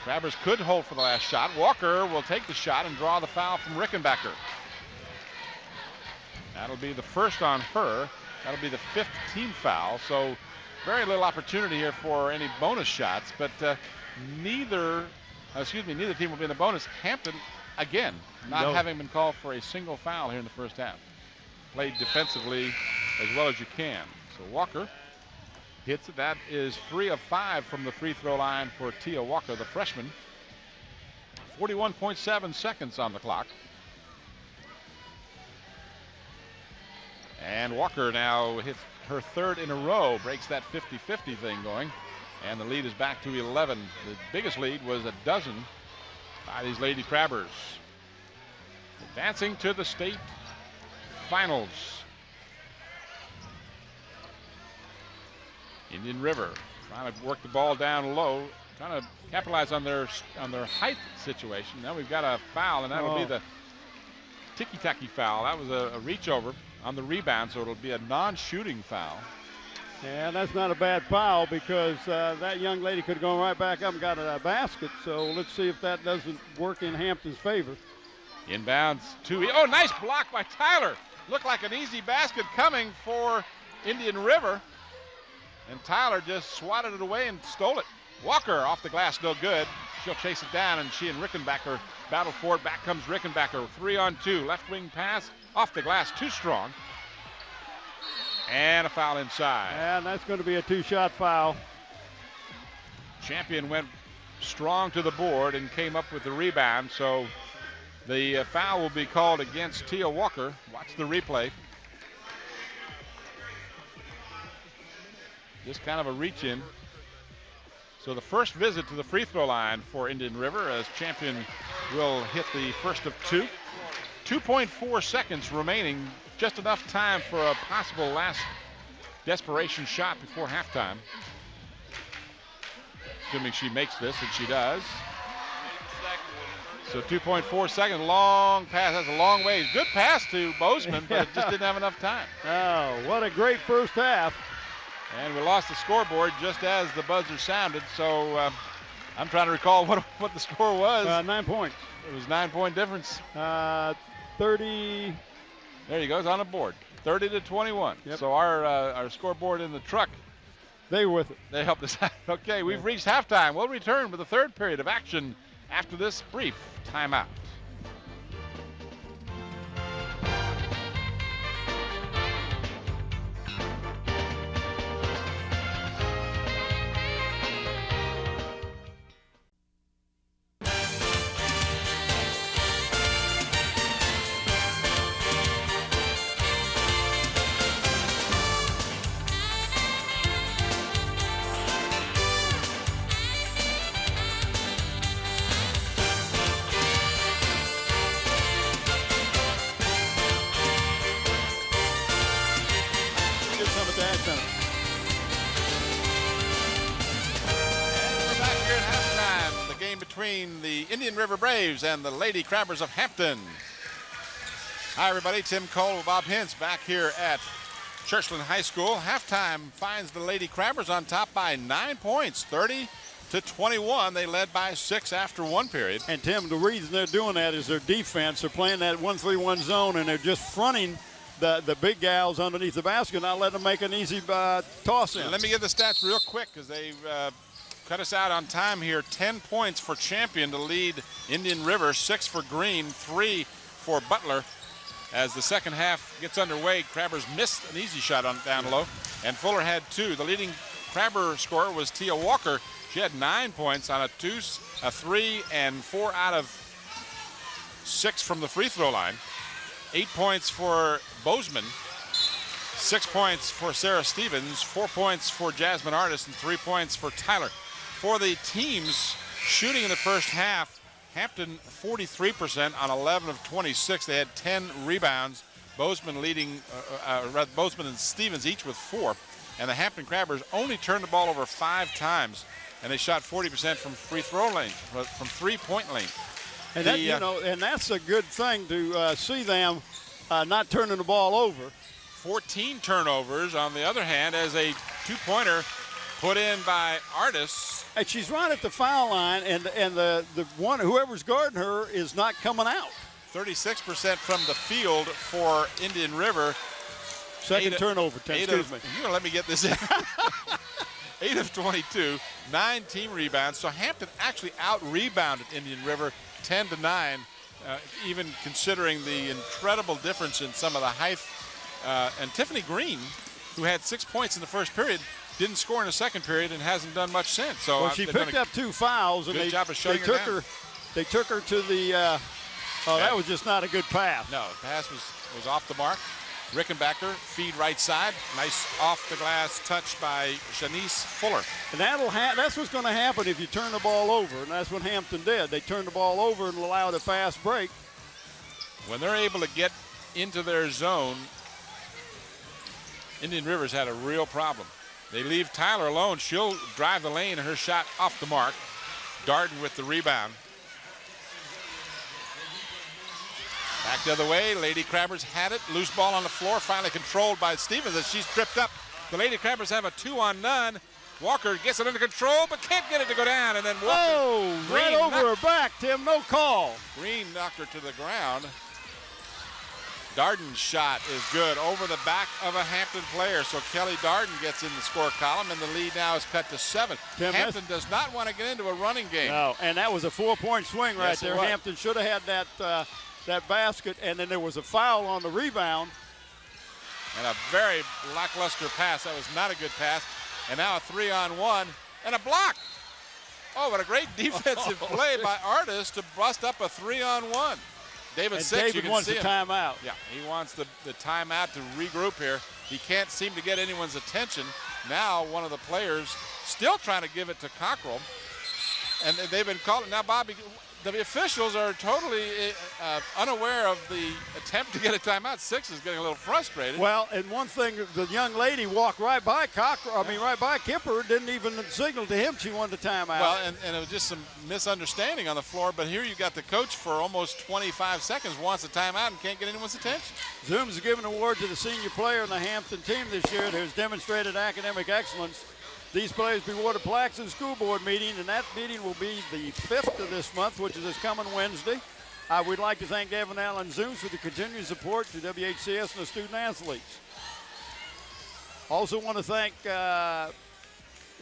Crabbers could hold for the last shot. Walker will take the shot and draw the foul from Rickenbacker. That'll be the first on her. That'll be the 5th team foul, so very little opportunity here for any bonus shots, but neither team will be in the bonus. Hampton, again, not having been called for a single foul here in the first half. Played defensively as well as you can. So Walker hits it. That is 3 of 5 from the free throw line for Tia Walker, the freshman. 41.7 seconds on the clock. And Walker now hits her 3rd in a row, breaks that 50-50 thing going, and the lead is back to 11. The biggest lead was a dozen by these Lady Crabbers. Advancing to the state finals. Indian River trying to work the ball down low, trying to capitalize on their height situation. Now we've got a foul, and that will be the ticky-tacky foul. That was a reach over on the rebound, so it'll be a non-shooting foul. Yeah, that's not a bad foul because that young lady could have gone right back up and got a basket. So let's see if that doesn't work in Hampton's favor. Inbounds to, oh, nice block by Tyler. Looked like an easy basket coming for Indian River. And Tyler just swatted it away and stole it. Walker off the glass, no good. She'll chase it down, and she and Rickenbacker battle for it. Back comes Rickenbacker, 3-on-2. Left wing pass, off the glass, too strong. And a foul inside. And that's going to be a 2-shot foul. Champion went strong to the board and came up with the rebound, so the foul will be called against Tia Walker. Watch the replay. Just kind of a reach in. So the first visit to the free throw line for Indian River, as Champion will hit the first of 2. 2.4 seconds remaining, just enough time for a possible last desperation shot before halftime. Assuming she makes this, and she does. So 2.4 seconds, long pass, that's a long way. Good pass to Bozeman, but it just didn't have enough time. Oh, what a great first half. And we lost the scoreboard just as the buzzer sounded, so I'm trying to recall what the score was. 9 points. It was 9-point difference. 30. There you go, it's on the board. 30-21. Yep. So our scoreboard in the truck, they were with it. They helped us out. Okay, we've reached halftime. We'll return with the 3rd period of action after this brief timeout. Dash Center. And we're back here at halftime. The game between the Indian River Braves and the Lady Crabbers of Hampton. Hi, everybody. Tim Cole with Bob Hintz back here at Churchland High School. Halftime finds the Lady Crabbers on top by 9 points, 30-21. They led by 6 after one period. And Tim, the reason they're doing that is their defense. They're playing that 1-3-1 zone, and they're just fronting the big gals underneath the basket, not letting them make an easy toss in. Let me give the stats real quick because they've cut us out on time here. 10 points for Champion to lead Indian River, 6 for Green, 3 for Butler. As the second half gets underway, Crabbers missed an easy shot on down low, and Fuller had 2. The leading Crabber scorer was Tia Walker. She had 9 points on a 3, and 4 out of 6 from the free throw line. 8 points for Bozeman, 6 points for Sarah Stevens, 4 points for Jasmine Artis, and 3 points for Tyler. For the teams shooting in the first half, Hampton 43% on 11 of 26. They had 10 rebounds. Bozeman Bozeman and Stevens each with 4. And the Hampton Crabbers only turned the ball over 5 times, and they shot 40% from free throw lane, from 3-point lane. And that, and that's a good thing to see them not turning the ball over. 14 turnovers on the other hand, as a 2-pointer put in by Artis. And she's right at the foul line, and the one, whoever's guarding her, is not coming out. 36% from the field for Indian River. Second turnover, excuse me. You're gonna let me get this in. 8 of 22, 9 team rebounds. So Hampton actually out-rebounded Indian River 10-9, even considering the incredible difference in some of the height. And Tiffany Green, who had 6 points in the first period, didn't score in the second period and hasn't done much since. So well, she picked up 2 fouls, and they took her to the. That was just not a good pass. No, the pass was off the mark. Rickenbacker, feed right side. Nice off-the-glass touch by Shanice Fuller. And that's what's going to happen if you turn the ball over, and that's what Hampton did. They turned the ball over and allowed a fast break. When they're able to get into their zone, Indian River's had a real problem. They leave Tyler alone. She'll drive the lane, and her shot off the mark. Darden with the rebound. Back the other way, Lady Crabbers had it. Loose ball on the floor, finally controlled by Stevens as she's tripped up. The Lady Crabbers have a 2-on-none. Walker gets it under control, but can't get it to go down. And then Walker. Right over her back, Tim, no call. Green knocked her to the ground. Darden's shot is good over the back of a Hampton player. So Kelly Darden gets in the score column, and the lead now is cut to 7. Tim, Hampton does not want to get into a running game. No, and that was a 4-point swing right there. Hampton should have had that basket, and then there was a foul on the rebound. And a very lackluster pass. That was not a good pass. And now a 3-on-1 and a block. Oh, what a great defensive play by Artis to bust up a 3-on-1. David wants the timeout. Yeah, he wants the timeout to regroup here. He can't seem to get anyone's attention. Now one of the players still trying to give it to Cockrell. And they've been calling. Now, Bobby, the officials are totally unaware of the attempt to get a timeout. Six is getting a little frustrated. Well, and one thing, the young lady walked right by right by Kipper, didn't even signal to him she wanted a timeout. Well, and it was just some misunderstanding on the floor, but here you got the coach for almost 25 seconds wants a timeout and can't get anyone's attention. Zoom's given an award to the senior player on the Hampton team this year who's demonstrated academic excellence. These players be awarded plaques in the school board meeting, and that meeting will be the 5th of this month, which is this coming Wednesday. We'd like to thank Evan Allen Zooms for the continued support to WHCS and the student athletes. Also want to thank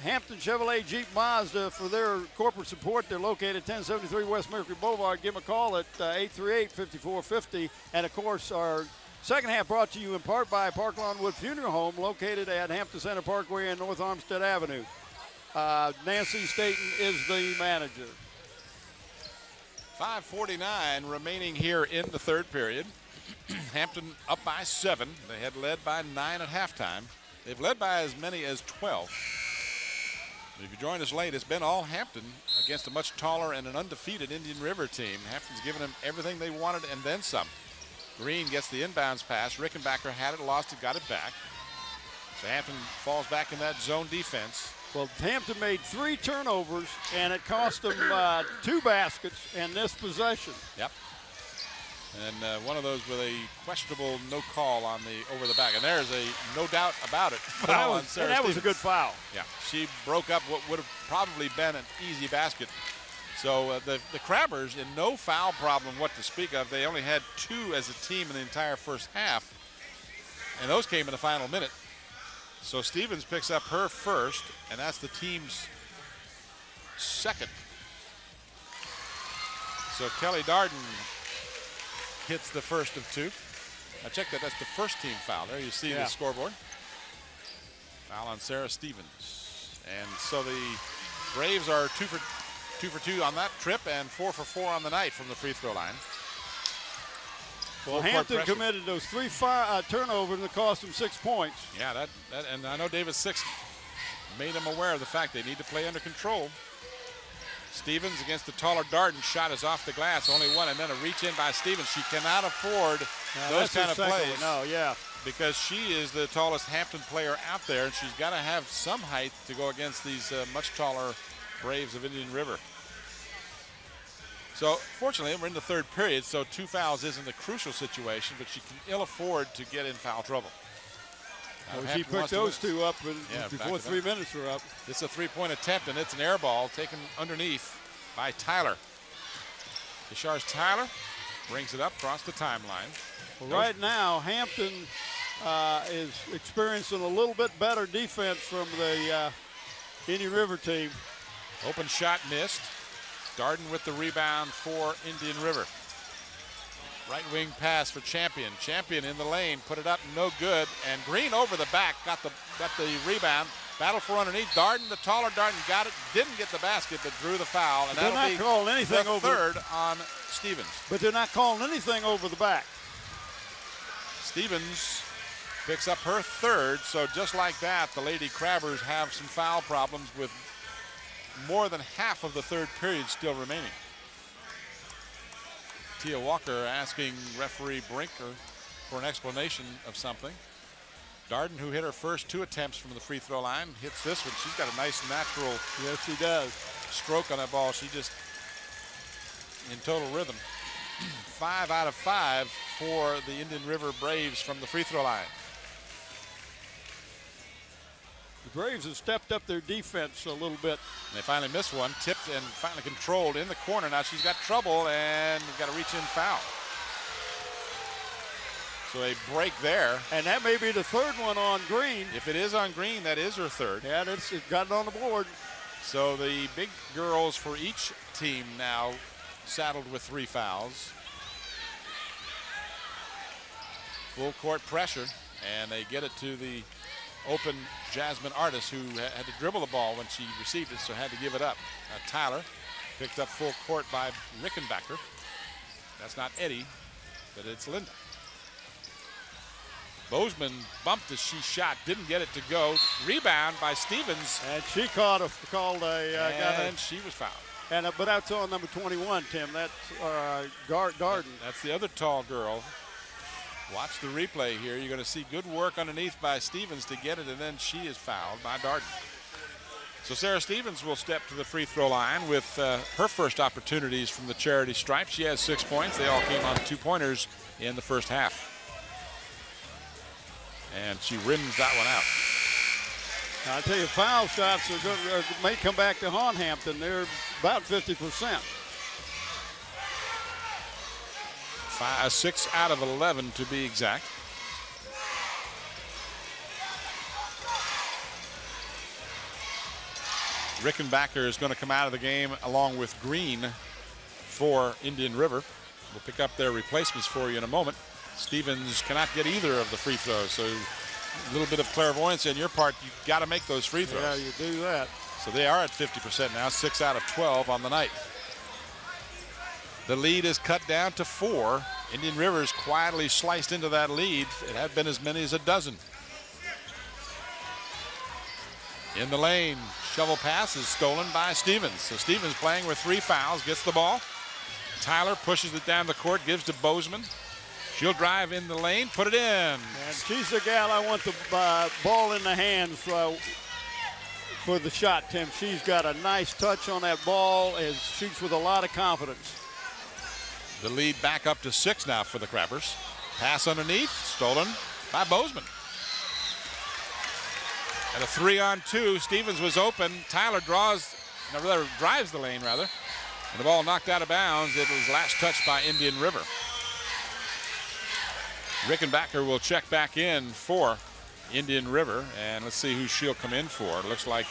Hampton Chevrolet Jeep Mazda for their corporate support. They're located at 1073 West Mercury Boulevard. Give them a call at 838-5450. And, of course, our second half brought to you in part by Park Lawn Wood Funeral Home, located at Hampton Center Parkway and North Armstead Avenue. Nancy Staten is the manager. 5:49 remaining here in the third period. Hampton up by 7. They had led by 9 at halftime. They've led by as many as 12. If you joined us late, it's been all Hampton against a much taller and an undefeated Indian River team. Hampton's given them everything they wanted and then some. Green gets the inbounds pass. Rickenbacker had it, lost it, got it back. So Hampton falls back in that zone defense. Well, Hampton made 3 turnovers, and it cost them 2 baskets and this possession. Yep. And one of those with a questionable no call on the over the back. And there's a no doubt about it foul on Sarah that was a Stevens. good foul. Yeah, she broke up what would have probably been an easy basket. So the Crabbers in no foul problem what to speak of. They only had 2 as a team in the entire first half. And those came in the final minute. So Stevens picks up her first, and that's the team's second. So Kelly Darden hits the first of 2. Now check that, that's the first team foul. There you see the scoreboard. Foul on Sarah Stevens. And so the Braves are 2 for 2 on that trip and 4 for 4 on the night from the free throw line. Well, Hampton committed those 3 turnovers and it cost them 6 points. Yeah, that and I know Davis Six made them aware of the fact they need to play under control. Stevens against the taller Darden. Shot is off the glass, only one, and then a reach in by Stevens. She cannot afford those kind of plays. No, yeah. Because she is the tallest Hampton player out there, and she's got to have some height to go against these much taller Braves of Indian River. So fortunately, we're in the 3rd period, so 2 fouls isn't a crucial situation, but she can ill afford to get in foul trouble. Well, she picked those 2 up before 3 minutes were up. This is a 3-point attempt, and it's an air ball taken underneath by Tyler. Deshar's Tyler brings it up across the timeline. Well, right now, Hampton is experiencing a little bit better defense from the Indian River team. Open shot missed. Darden with the rebound for Indian River. Right wing pass for Champion. Champion in the lane, put it up, no good. And Green over the back, got the rebound. Battle for underneath. Darden, the taller Darden, got it. Didn't get the basket, but drew the foul. And they're not calling anything the over. 3rd on Stevens. But they're not calling anything over the back. Stevens picks up her 3rd. So just like that, the Lady Crabbers have some foul problems with more than half of the 3rd period still remaining. Tia Walker asking referee Brinker for an explanation of something. Darden, who hit her first 2 attempts from the free throw line, hits this one. She's got a nice natural she does. stroke on that ball. She just in total rhythm. 5 out of 5 for the Indian River Braves from the free throw line. The Braves have stepped up their defense a little bit. And they finally missed one, tipped and finally controlled in the corner. Now she's got trouble and got a reach in foul. So a break there. And that may be the 3rd one on Green. If it is on Green, that is her 3rd. Yeah, it got it on the board. So the big girls for each team now saddled with 3 fouls. Full court pressure, and they get it to the open Jasmine Artis, who had to dribble the ball when she received it, so had to give it up. Tyler picked up full court by Rickenbacker. That's not Eddie, but it's Linda. Bozeman bumped as she shot, didn't get it to go. Rebound by Stevens. And she called and she was fouled. But that's on number 21, Tim. That's Darden. That's the other tall girl. Watch the replay here. You're going to see good work underneath by Stevens to get it, and then she is fouled by Darden. So Sarah Stevens will step to the free throw line with her first opportunities from the charity stripe. She has 6 points. They all came on 2-pointers in the first half. And she rims that one out. I tell you, foul shots may come back to haunt Hampton. They're about 50%. 6 out of 11 to be exact. Rickenbacker is going to come out of the game along with Green for Indian River. We'll pick up their replacements for you in a moment. Stevens cannot get either of the free throws, so a little bit of clairvoyance on your part. You've got to make those free throws. Yeah, you do that. So they are at 50% now, 6 out of 12 on the night. The lead is cut down to 4. Indian River's quietly sliced into that lead. It had been as many as a dozen. In the lane, shovel pass is stolen by Stevens. So Stevens playing with 3 fouls, gets the ball. Tyler pushes it down the court, gives to Bozeman. She'll drive in the lane, put it in. And she's the gal I want the ball in the hands for the shot, Tim. She's got a nice touch on that ball and shoots with a lot of confidence. The lead back up to 6 now for the Crabbers. Pass underneath, stolen by Bozeman. And a 3-on-2. Stevens was open. Tyler drives the lane, rather. And the ball knocked out of bounds. It was last touched by Indian River. Rickenbacker will check back in for Indian River. And let's see who she'll come in for. It looks like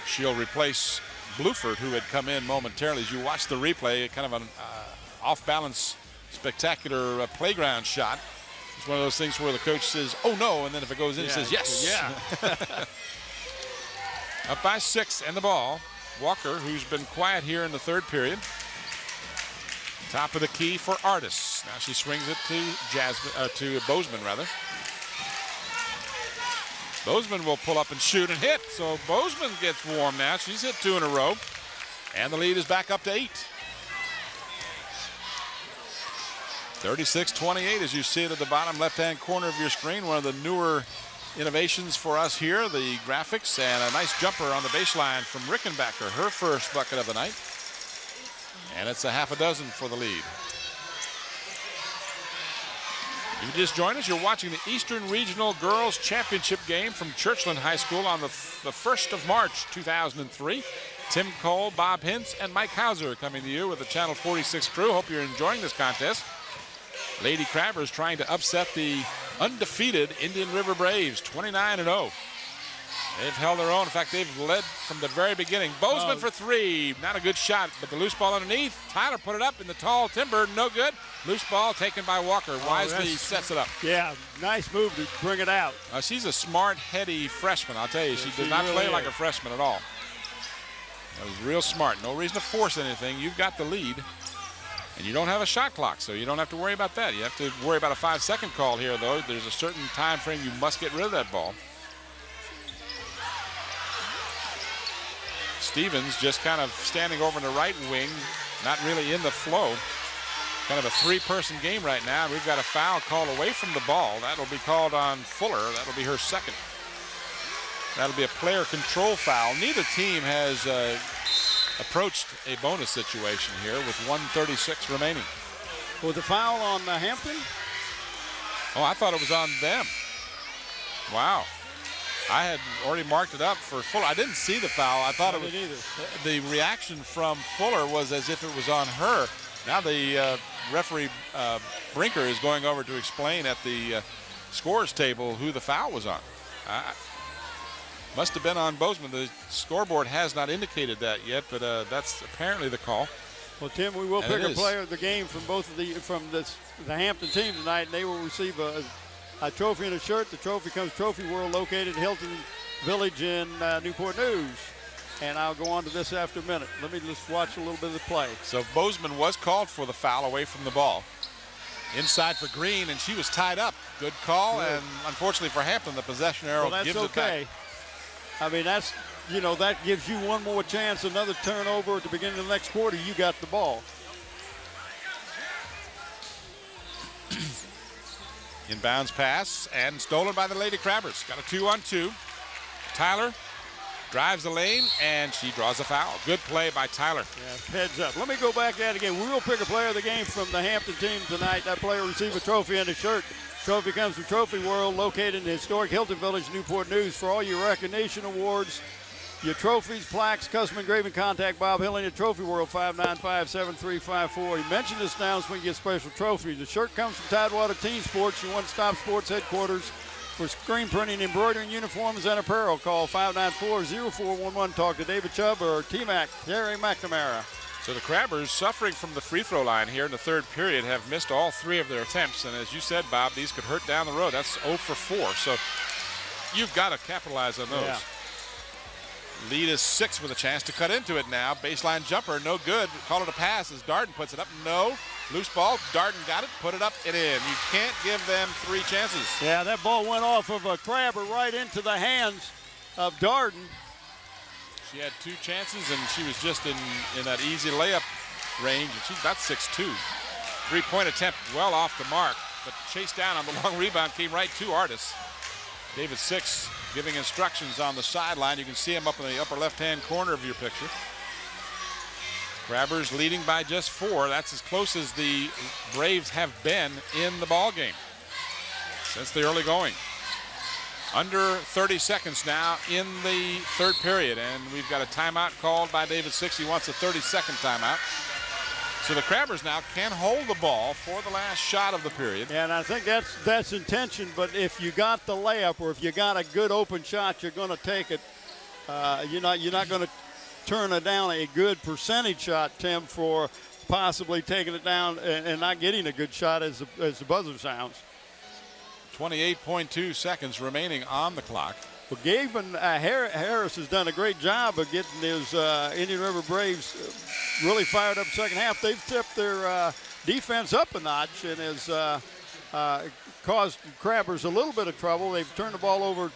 she'll replace Bluford, who had come in momentarily. As you watch the replay, kind of an off-balance, spectacular playground shot. It's one of those things where the coach says, oh no, and then if it goes in, he says yes. Yeah. Up by 6 and the ball. Walker, who's been quiet here in the third period. Top of the key for Artis. Now she swings it to Bozeman, rather. Bozeman will pull up and shoot and hit. So Bozeman gets warm now. She's hit 2 in a row. And the lead is back up to 8. 36-28 as you see it at the bottom left-hand corner of your screen. One of the newer innovations for us here, the graphics, and a nice jumper on the baseline from Rickenbacker, her first bucket of the night. And it's a half a dozen for the lead. You just joined us. You're watching the Eastern Regional Girls Championship game from Churchland High School on the 1st of March, 2003. Tim Cole, Bob Hintz, and Mike Hauser coming to you with the Channel 46 crew. Hope you're enjoying this contest. Lady Crabbers trying to upset the undefeated Indian River Braves, 29-0. They've held their own. In fact, they've led from the very beginning. Bozeman for 3. Not a good shot, but the loose ball underneath. Tyler put it up in the tall timber. No good. Loose ball taken by Walker. Wisely sets it up. Yeah, nice move to bring it out. She's a smart, heady freshman. I'll tell you, she does not really play like a freshman at all. That was real smart. No reason to force anything. You've got the lead. And you don't have a shot clock, so you don't have to worry about that. You have to worry about a 5-second call here, though. There's a certain time frame you must get rid of that ball. Stevens just kind of standing over in the right wing, not really in the flow. Kind of a 3-person game right now. We've got a foul called away from the ball. That'll be called on Fuller. That'll be her second. That'll be a player control foul. Neither team has approached a bonus situation here with 1:36 remaining. Was the foul on Hampton? Oh, I thought it was on them. Wow. I had already marked it up for Fuller. I didn't see the foul. I thought it was either. The reaction from Fuller was as if it was on her. Now the referee Brinker is going over to explain at the scores table who the foul was on. Must have been on Bozeman. The scoreboard has not indicated that yet, but that's apparently the call. Well, Tim, we will pick a player of the game from both of the Hampton team tonight, and they will receive a trophy and a shirt. The trophy comes Trophy World, located in Hilton Village in Newport News. And I'll go on to this after a minute. Let me just watch a little bit of the play. So Bozeman was called for the foul away from the ball. Inside for Green, and she was tied up. Good call, and unfortunately for Hampton, the possession arrow gives it back. I mean, that gives you one more chance, another turnover at the beginning of the next quarter. You got the ball. Inbounds pass and stolen by the Lady Crabbers. Got a 2-on-2. Tyler drives the lane, and she draws a foul. Good play by Tyler. Yeah, heads up. Let me go back at it again. We will pick a player of the game from the Hampton team tonight. That player will receive a trophy and a shirt. Trophy comes from Trophy World, located in the historic Hilton Village, Newport News. For all your recognition awards, your trophies, plaques, custom engraving, contact Bob Hilling at Trophy World, 595-7354. You mentioned this announcement, you get special trophies. The shirt comes from Tidewater Team Sports, your one-stop sports headquarters for screen printing, embroidering, uniforms, and apparel. Call 594-0411. Talk to David Chubb or T-Mac, Terry McNamara. So the Crabbers, suffering from the free throw line here in the third period, have missed all 3 of their attempts. And as you said, Bob, these could hurt down the road. That's 0 for 4. So you've got to capitalize on those. Yeah. Lead is 6 with a chance to cut into it now. Baseline jumper, no good. Call it a pass as Darden puts it up. No. Loose ball. Darden got it, put it up and in. You can't give them 3 chances. Yeah, that ball went off of a Crabber right into the hands of Darden. She had 2 chances, and she was just in that easy layup range, and she's about 6'2". Three-point attempt well off the mark, but chased down on the long rebound came right to Artis. David Six giving instructions on the sideline. You can see him up in the upper left-hand corner of your picture. Crabbers leading by just 4. That's as close as the Braves have been in the ball game since the early going. Under 30 seconds now in the third period, and we've got a timeout called by David Six. He wants a 30-second timeout. So the Crabbers now can hold the ball for the last shot of the period. And I think that's intention, but if you got the layup or if you got a good open shot, you're going to take it. You're not going to turn it down a good percentage shot, Tim, for possibly taking it down and not getting a good shot as the buzzer sounds. 28.2 seconds remaining on the clock. Well, Gavin Harris has done a great job of getting his Indian River Braves really fired up second half. They've tipped their defense up a notch and has caused Crabbers a little bit of trouble. They've turned the ball over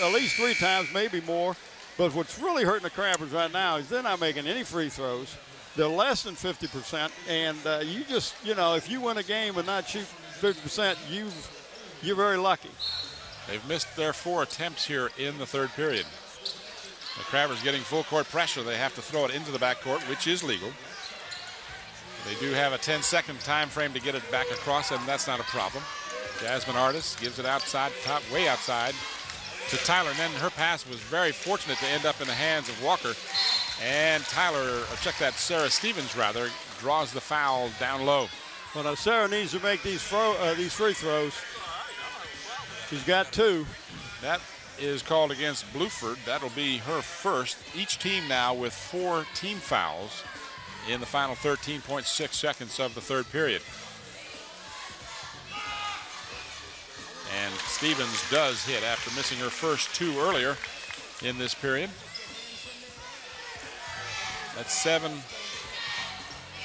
at least 3 times, maybe more. But what's really hurting the Crabbers right now is they're not making any free throws. They're less than 50%. And if you win a game and not shoot 50%, you're very lucky. They've missed their 4 attempts here in the third period. The Crabbers getting full court pressure. They have to throw it into the backcourt, which is legal. They do have a 10-second time frame to get it back across, and that's not a problem. Jasmine Artis gives it outside, way outside to Tyler, and then her pass was very fortunate to end up in the hands of Walker. And Sarah Stevens draws the foul down low. Well, now Sarah needs to make these free throws. She's got 2. That is called against Bluford. That'll be her first. Each team now with 4 team fouls in the final 13.6 seconds of the third period. And Stevens does hit after missing her first 2 earlier in this period. That's 7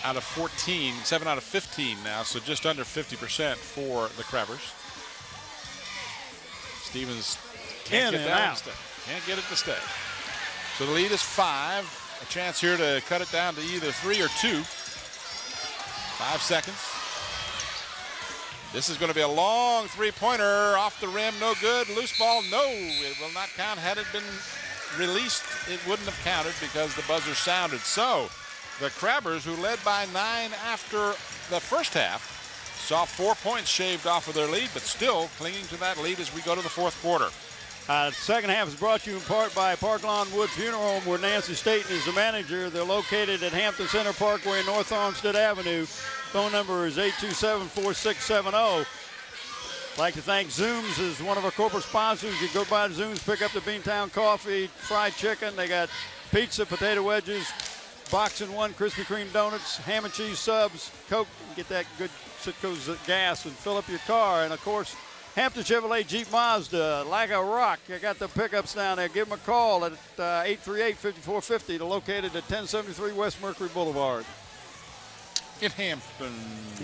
out of 14, 7 out of 15 now, so just under 50% for the Crabbers. Stevens can't get that to stay. Can't get it to stay. So the lead is 5. A chance here to cut it down to either 3 or 2. 5 seconds. This is going to be a long three-pointer off the rim. No good. Loose ball. No, it will not count. Had it been released, it wouldn't have counted because the buzzer sounded. So the Crabbers, who led by 9 after the first half, saw 4 points shaved off of their lead, but still clinging to that lead as we go to the fourth quarter. Second half is brought to you in part by Park Lawn Wood Funeral Home, where Nancy Staten is the manager. They're located at Hampton Center Parkway and North Olmsted Avenue. Phone number is 827-4670. I'd like to thank Zooms as one of our corporate sponsors. You go by Zooms, pick up the Beantown coffee, fried chicken. They got pizza, potato wedges, box and 1 Krispy Kreme donuts, ham and cheese subs, Coke. Get that good Citgo's gas and fill up your car. And, of course, Hampton Chevrolet Jeep Mazda, like a rock. I got the pickups down there. Give them a call at 838-5450. They're located at 1073 West Mercury Boulevard. In Hampton.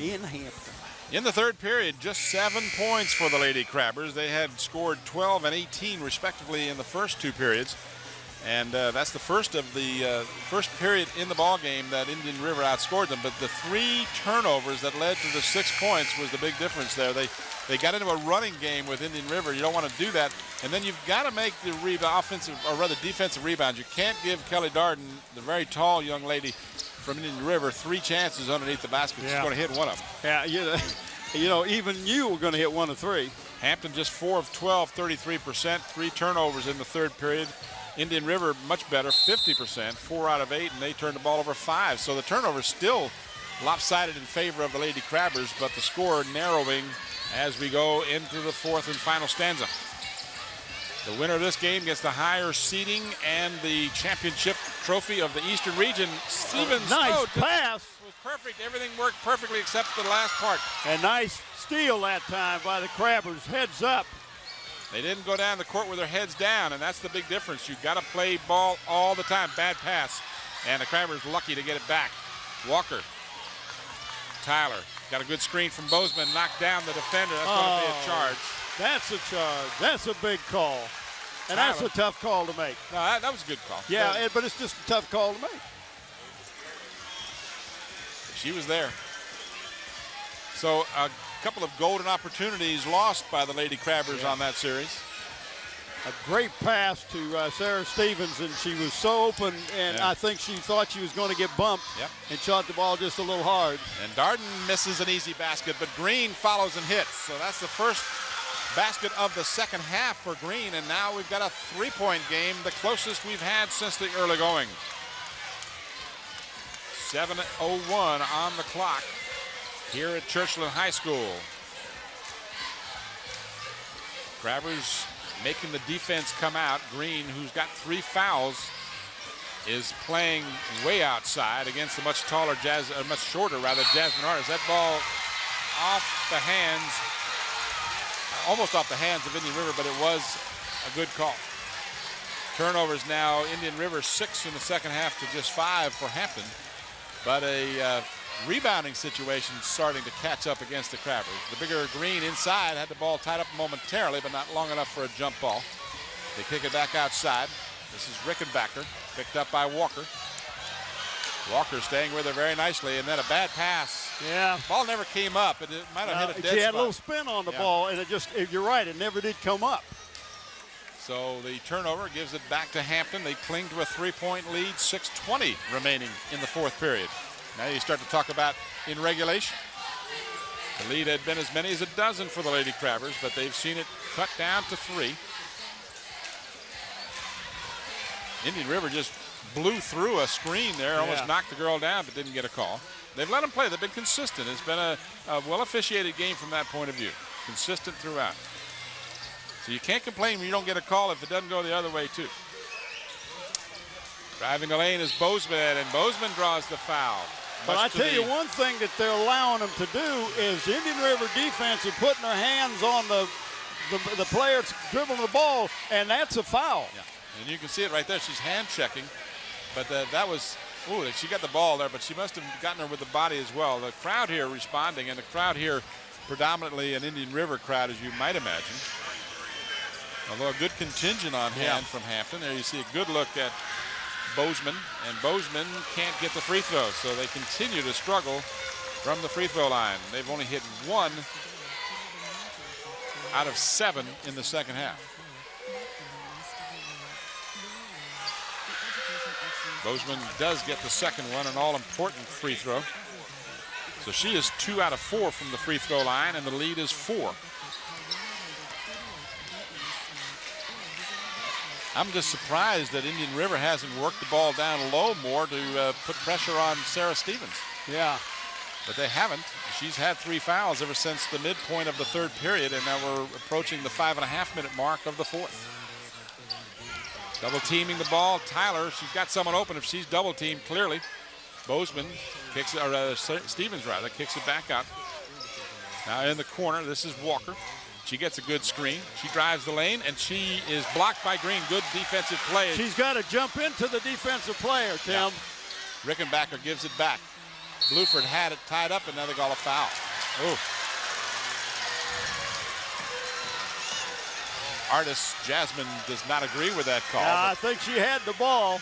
In Hampton. In the third period, just 7 points for the Lady Crabbers. They had scored 12 and 18 respectively in the first 2 periods. And that's the first of the first period in the ball game that Indian River outscored them. But the 3 turnovers that led to the 6 points was the big difference there. They got into a running game with Indian River. You don't want to do that. And then you've got to make the defensive rebounds. You can't give Kelly Darden, the very tall young lady from Indian River, 3 chances underneath the basket. She's going to hit one of them. Yeah, even you were going to hit 1 of 3. Hampton just 4 of 12, 33%. 3 turnovers in the third period. Indian River much better, 50%, 4 out of 8, and they turned the ball over 5. So the turnover still lopsided in favor of the Lady Crabbers, but the score narrowing as we go into the fourth and final stanza. The winner of this game gets the higher seeding and the championship trophy of the Eastern Region. Stevens, nice pass. Was perfect. Everything worked perfectly except the last part. And nice steal that time by the Crabbers. Heads up. They didn't go down the court with their heads down, and that's the big difference. You've got to play ball all the time. Bad pass, and the Crabbers lucky to get it back. Walker, Tyler, got a good screen from Bozeman, knocked down the defender. That's going to be a charge. That's a charge. That's a big call. And Tyler, that's a tough call to make. No, that was a good call. Yeah, but it's just a tough call to make. She was there. So a couple of golden opportunities lost by the Lady Crabbers on that series. A great pass to Sarah Stevens, and she was so open, and I think she thought she was going to get bumped and shot the ball just a little hard. And Darden misses an easy basket, but Green follows and hits. So that's the first basket of the second half for Green, and now we've got a three-point game, the closest we've had since the early going. 7:01 on the clock here at Churchland High School. Crabbers making the defense come out. Green, who's got 3 fouls, is playing way outside against the much shorter Jasmine Artis. That ball off the hands, almost off the hands of Indian River, but it was a good call. Turnovers now, Indian River 6 in the second half to just 5 for Hampton. But a rebounding situation starting to catch up against the Crabbers. The bigger Green inside had the ball tied up momentarily, but not long enough for a jump ball. They kick it back outside. This is Rickenbacker, picked up by Walker. Walker staying with her very nicely, and then a bad pass. Yeah. Ball never came up. It might have hit a dead spot. She had a little spin on the ball, and you're right, it never did come up. So the turnover gives it back to Hampton. They cling to a 3-point lead, 6:20 remaining in the fourth period. Now you start to talk about in regulation. The lead had been as many as a dozen for the Lady Crabbers, but they've seen it cut down to 3. Indian River just blew through a screen there, almost knocked the girl down, but didn't get a call. They've let them play. They've been consistent. It's been a well-officiated game from that point of view. Consistent throughout. So you can't complain when you don't get a call if it doesn't go the other way, too. Driving the lane is Bozeman, and Bozeman draws the foul. But I tell you one thing that they're allowing them to do is Indian River defense is putting their hands on the player dribbling the ball, and that's a foul. Yeah. And you can see it right there. She's hand checking, but that was, she got the ball there, but she must have gotten her with the body as well. The crowd here responding, and the crowd here predominantly an Indian River crowd, as you might imagine. Although a good contingent on hand from Hampton. There you see a good look at Bozeman, and Bozeman can't get the free throws, so they continue to struggle from the free throw line. They've only hit 1 out of 7 in the second half. Bozeman does get the second one, an all-important free throw. So she is 2 out of 4 from the free throw line, and the lead is 4. I'm just surprised that Indian River hasn't worked the ball down low more to put pressure on Sarah Stevens. Yeah. But they haven't. She's had 3 fouls ever since the midpoint of the third period, and now we're approaching the 5.5-minute mark of the fourth. Double teaming the ball. Tyler, she's got someone open if she's double teamed clearly. Bozeman kicks it, or Stevens rather, kicks it back out. Now in the corner, this is Walker. She gets a good screen. She drives the lane, and she is blocked by Green. Good defensive play. She's got to jump into the defensive player, Tim. Yeah. Rickenbacker gives it back. Bluford had it tied up, and now they call a foul. Oh. Artis Jasmine does not agree with that call. I think she had the ball.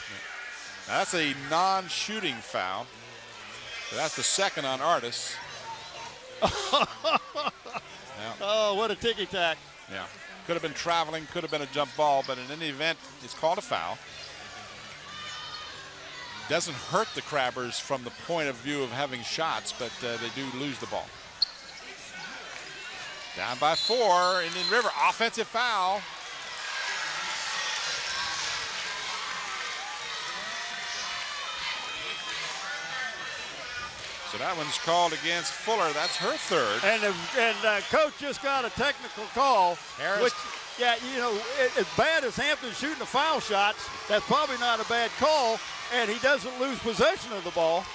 Now that's a non-shooting foul. So that's the second on Artis. Oh, what a ticky-tack. Yeah. Could have been traveling, could have been a jump ball, but in any event, it's called a foul. Doesn't hurt the Crabbers from the point of view of having shots, but they do lose the ball. Down by 4, Indian River, offensive foul. So that one's called against Fuller. That's her third. And coach just got a technical call. Harris. Which, as bad as Hampton's shooting the foul shots, that's probably not a bad call. And he doesn't lose possession of the ball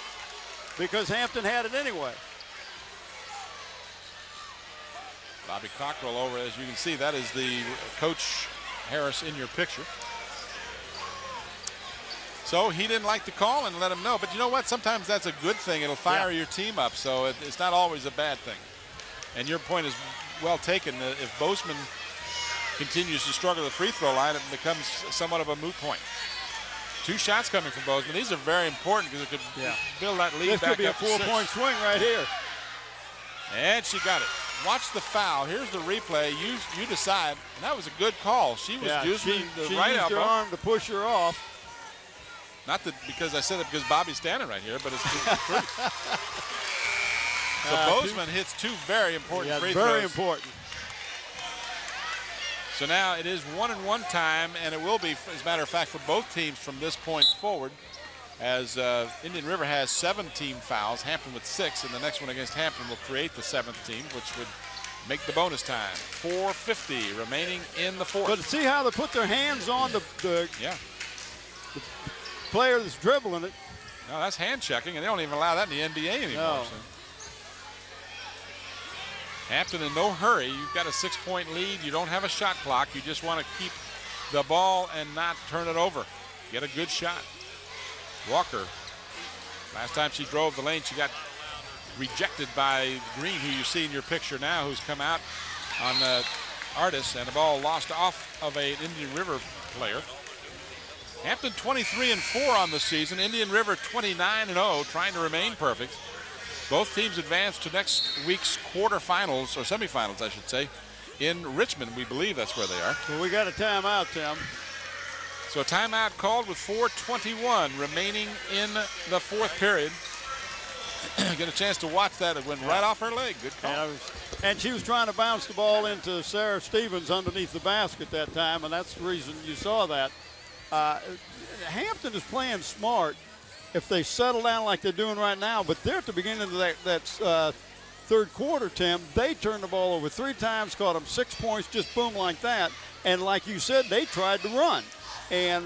because Hampton had it anyway. Bobby Cockrell over, as you can see, that is the Coach Harris in your picture. So he didn't like the call and let him know. But you know what? Sometimes that's a good thing. It'll fire your team up. So it's not always a bad thing. And your point is well taken. If Bozeman continues to struggle at the free throw line, it becomes somewhat of a moot point. 2 shots coming from Bozeman. These are very important because it could build that lead this back could be up a 4-point swing right here. And she got it. Watch the foul. Here's the replay. You decide. And that was a good call. She was using the she right used elbow. her arm to push her off. Not that because I said it because Bobby's standing right here, but it's the truth. So Bozeman hits 2 very important free throws. Very important. So now it is 1-and-1 time, and it will be, as a matter of fact, for both teams from this point forward, as Indian River has 7 team fouls, Hampton with 6, and the next one against Hampton will create the 7th team, which would make the bonus time. 4:50 remaining in the fourth. But see how they put their hands on the player that's dribbling it. No, that's hand checking, and they don't even allow that in the NBA anymore. No. So. Hampton in no hurry. You've got a 6-point lead. You don't have a shot clock. You just want to keep the ball and not turn it over. Get a good shot. Walker, last time she drove the lane, she got rejected by Green, who you see in your picture now, who's come out on Artis, and the ball lost off of an Indian River player. Hampton 23-4 on the season. Indian River 29-0, trying to remain perfect. Both teams advance to next week's quarterfinals, or semifinals, I should say, in Richmond. We believe that's where they are. Well, we got a timeout, Tim. So a timeout called with 4:21 remaining in the fourth period. Get a chance to watch that. It went right off her leg. Good call. And she was trying to bounce the ball into Sarah Stevens underneath the basket that time, and that's the reason you saw that. Hampton is playing smart if they settle down like they're doing right now, but they're at the beginning of that third quarter, Tim. They turned the ball over 3 times, caught them 6 points, just boom like that. And like you said, they tried to run. And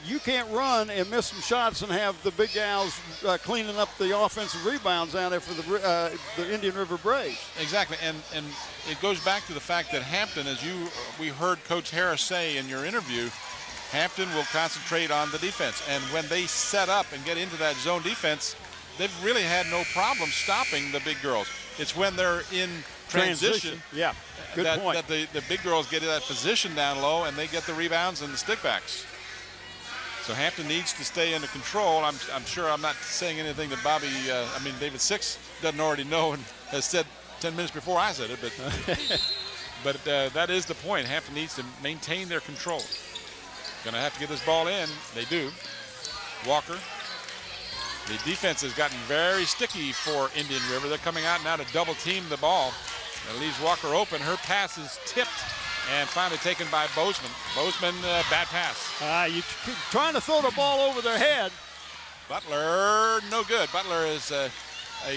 you can't run and miss some shots and have the big gals cleaning up the offensive rebounds down there for the Indian River Braves. Exactly, and it goes back to the fact that Hampton, as we heard Coach Harris say in your interview, Hampton will concentrate on the defense. And when they set up and get into that zone defense, they've really had no problem stopping the big girls. It's when they're in transition. Yeah, good point. That the big girls get in that position down low and they get the rebounds and the stickbacks. So Hampton needs to stay under control. I'm sure I'm not saying anything that Bobby, David Six doesn't already know and has said 10 minutes before I said it, but that is the point. Hampton needs to maintain their control. Gonna have to get this ball in. They do. Walker. The defense has gotten very sticky for Indian River. They're coming out now to double team the ball. That leaves Walker open. Her pass is tipped and finally taken by Bozeman. Bozeman, bad pass. You trying to throw the ball over their head. Butler, no good. Butler is a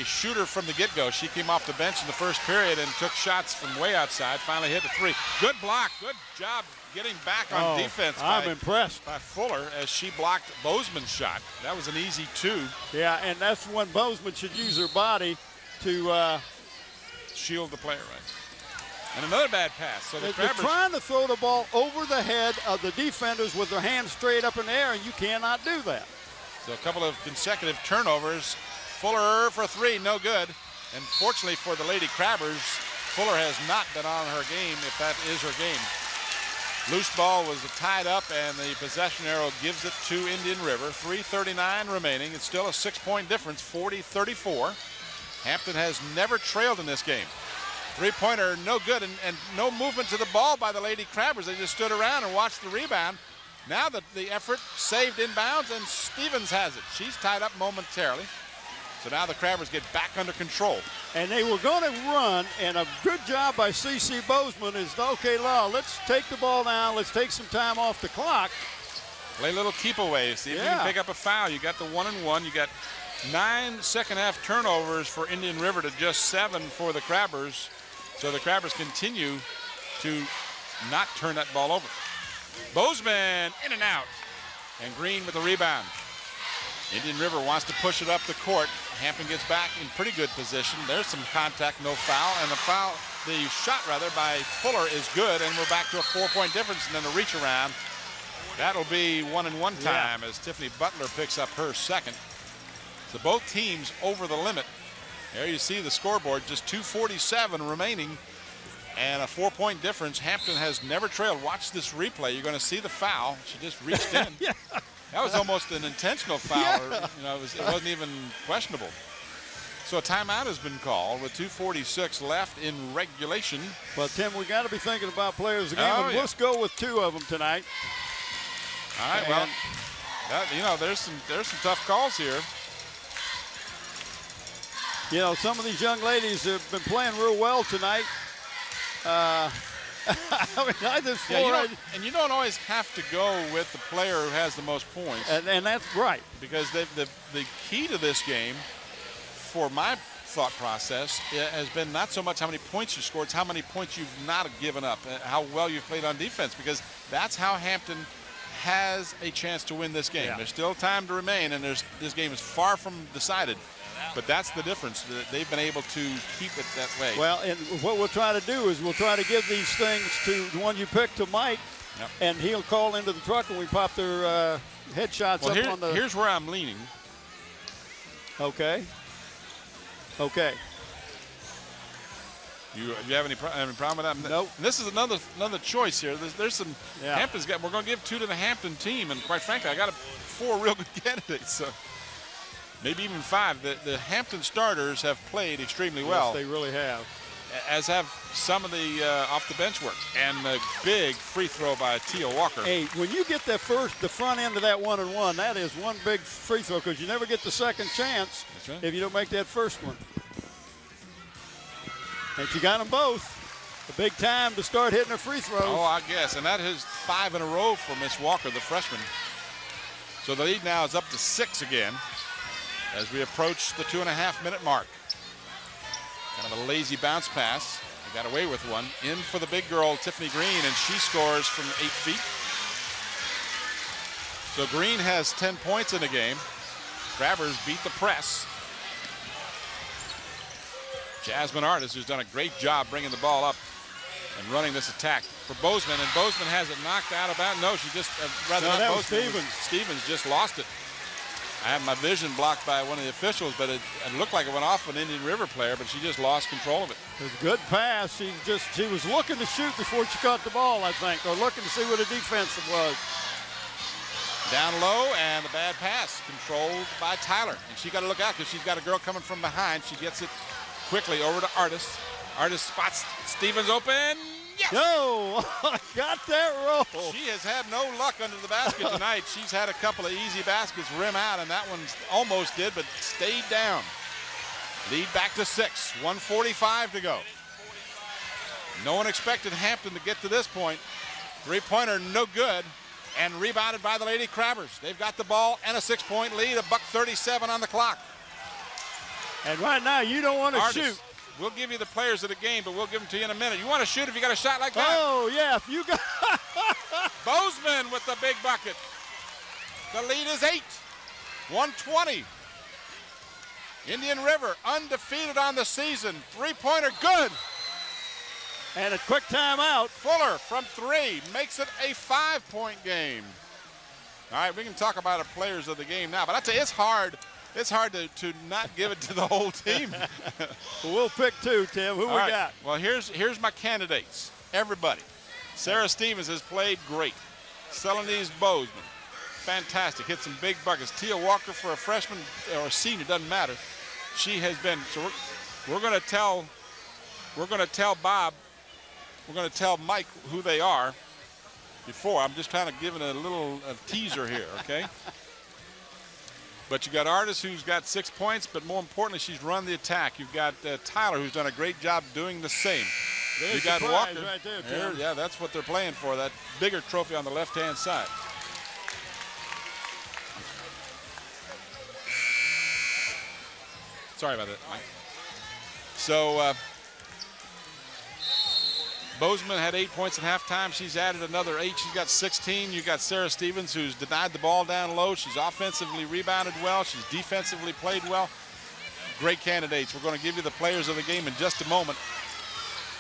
shooter from the get-go. She came off the bench in the first period and took shots from way outside. Finally hit the 3. Good block. Good job getting back on defense. I'm impressed by Fuller as she blocked Bozeman's shot. That was an easy 2. Yeah, and that's when Bozeman should use her body to shield the player, right? And another bad pass. So they're trying to throw the ball over the head of the defenders with their hands straight up in the air, and you cannot do that. So a couple of consecutive turnovers. Fuller for 3, no good. And fortunately for the Lady Crabbers, Fuller has not been on her game, if that is her game. Loose ball was tied up, and the possession arrow gives it to Indian River. 3:39 remaining. It's still a 6-point difference, 40-34. Hampton has never trailed in this game. 3-pointer, no good, and no movement to the ball by the Lady Crabbers. They just stood around and watched the rebound. Now the effort saved inbounds, and Stevens has it. She's tied up momentarily. So now the Crabbers get back under control. And they were going to run, and a good job by C.C. Bozeman is, okay, Law, let's take the ball down. Let's take some time off the clock. Play a little keep away. See if you can pick up a foul. You got the 1-and-1. You got 9 second-half turnovers for Indian River to just 7 for the Crabbers. So the Crabbers continue to not turn that ball over. Bozeman in and out. And Green with the rebound. Indian River wants to push it up the court. Hampton gets back in pretty good position. There's some contact, no foul. And the shot by Fuller is good. And we're back to a 4-point difference and then a reach around. That'll be 1-and-1 time as Tiffany Butler picks up her second. So both teams over the limit. There you see the scoreboard, just 2:47 remaining and a 4-point difference. Hampton has never trailed. Watch this replay. You're going to see the foul. She just reached in. That was almost an intentional foul. It wasn't even questionable. So a timeout has been called with 2:46 left in regulation. Well, Tim, we got to be thinking about players of the game, and yeah. let's go with 2 of them tonight. All right, well, there's some tough calls here. You know, some of these young ladies have been playing real well tonight. I mean, I just and you don't always have to go with the player who has the most points. And that's right. Because the key to this game, for my thought process, has been not so much how many points you scored, it's how many points you've not given up, how well you've played on defense, because that's how Hampton has a chance to win this game. Yeah. There's still time to remain, and this game is far from decided. But that's the difference. They've been able to keep it that way. Well, and what we'll try to do is we'll try to give these things to the one you picked, to Mike, and he'll call into the truck when we pop their headshots up on the. Here's where I'm leaning. Okay. Okay. You have any problem with that? Nope. And this is another choice here. There's some Hampton's got. We're going to give 2 to the Hampton team, and quite frankly, I got 4 real good candidates. So. Maybe even 5. The Hampton starters have played extremely well. Yes, they really have. As have some of the off-the-bench work. And a big free throw by Tia Walker. Hey, when you get the front end of that 1-and-1, that is one big free throw, because you never get the second chance if you don't make that first one. And she got them both. A big time to start hitting her free throws. Oh, I guess. And that is 5 in a row for Miss Walker, the freshman. So the lead now is up to 6 again, as we approach the 2.5-minute mark. Kind of a lazy bounce pass. They got away with one. In for the big girl, Tiffany Green, and she scores from 8 feet. So Green has 10 points in the game. Travers beat the press. Jasmine Artis, who's done a great job bringing the ball up and running this attack for Bozeman, and Bozeman has it knocked out of bounds. No, she just, that was Stevens. Stevens just lost it. I have my vision blocked by one of the officials, but it looked like it went off an Indian River player, but she just lost control of it. It was a good pass. She was looking to shoot before she caught the ball, I think, or looking to see what the defense was. Down low, and the bad pass controlled by Tyler. And she got to look out because she's got a girl coming from behind. She gets it quickly over to Artis. Artis spots Stevens open. Yes! No, got that roll. She has had no luck under the basket tonight. She's had a couple of easy baskets rim out, and that one almost did, but stayed down. Lead back to 6, 1:45 to go. No one expected Hampton to get to this point. Three-pointer, no good, and rebounded by the Lady Crabbers. They've got the ball and a 6-point lead, $1:37 on the clock. And right now, you don't want to shoot. We'll give you the players of the game, but we'll give them to you in a minute. You want to shoot if you got a shot like that? Oh, yeah, if you got... Bozeman with the big bucket. The lead is 8, 120. Indian River undefeated on the season. Three-pointer good. And a quick timeout. Fuller from 3 makes it a 5-point game. All right, we can talk about our players of the game now, but I tell you, it's hard. It's hard to not give it to the whole team. Well, we'll pick 2, Tim. Who we got? Well, here's my candidates. Everybody. Sarah Stevens has played great. Celanese Bozeman, fantastic. Hit some big buckets. Tia Walker, for a freshman or a senior, doesn't matter. She has been. So we're going to tell Bob. We're going to tell Mike who they are. Before, I'm just kind of giving a little teaser here, okay? But you got Artis, who's got 6 points, but more importantly, she's run the attack. You've got Tyler, who's done a great job doing the same. You got Walker. Right there, Tim. Yeah, that's what they're playing for, that bigger trophy on the left-hand side. Sorry about that, Mike. So Bozeman had 8 points at halftime. She's added another 8. She's got 16. You got Sarah Stevens, who's denied the ball down low. She's offensively rebounded well. She's defensively played well. Great candidates. We're going to give you the players of the game in just a moment.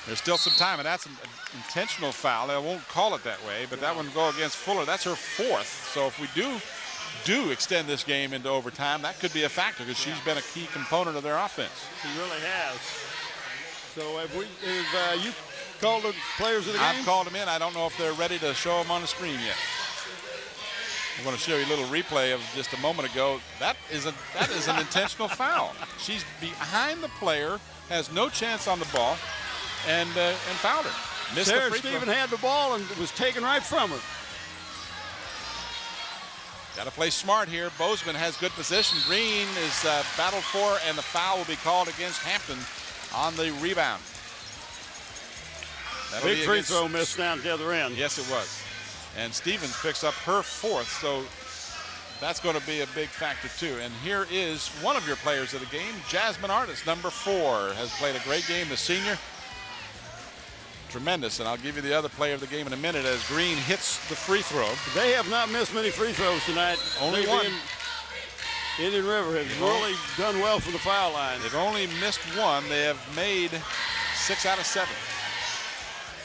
There's still some time, and that's an intentional foul. I won't call it that way, but that one will go against Fuller. That's her 4th. So if we do extend this game into overtime, that could be a factor because she's been a key component of their offense. She really has. So have you called the players of the game? I've called them in. I don't know if they're ready to show them on the screen yet. I'm going to show you a little replay of just a moment ago. That is an intentional foul. She's behind the player, has no chance on the ball, and fouled her. Missed Sarah the free throw. Stephen had the ball and was taken right from her. Got to play smart here. Bozeman has good position. Green is battled for, and the foul will be called against Hampton on the rebound. That'll Big be free against, throw missed down at the other end. Yes, it was. And Stevens picks up her 4th, so that's going to be a big factor too. And here is one of your players of the game, Jasmine Artis, number 4, has played a great game, the senior. Tremendous, and I'll give you the other player of the game in a minute as Green hits the free throw. They have not missed many free throws tonight. Only one. Indian River has really done well from the foul line. They've only missed one. They have made 6 out of 7.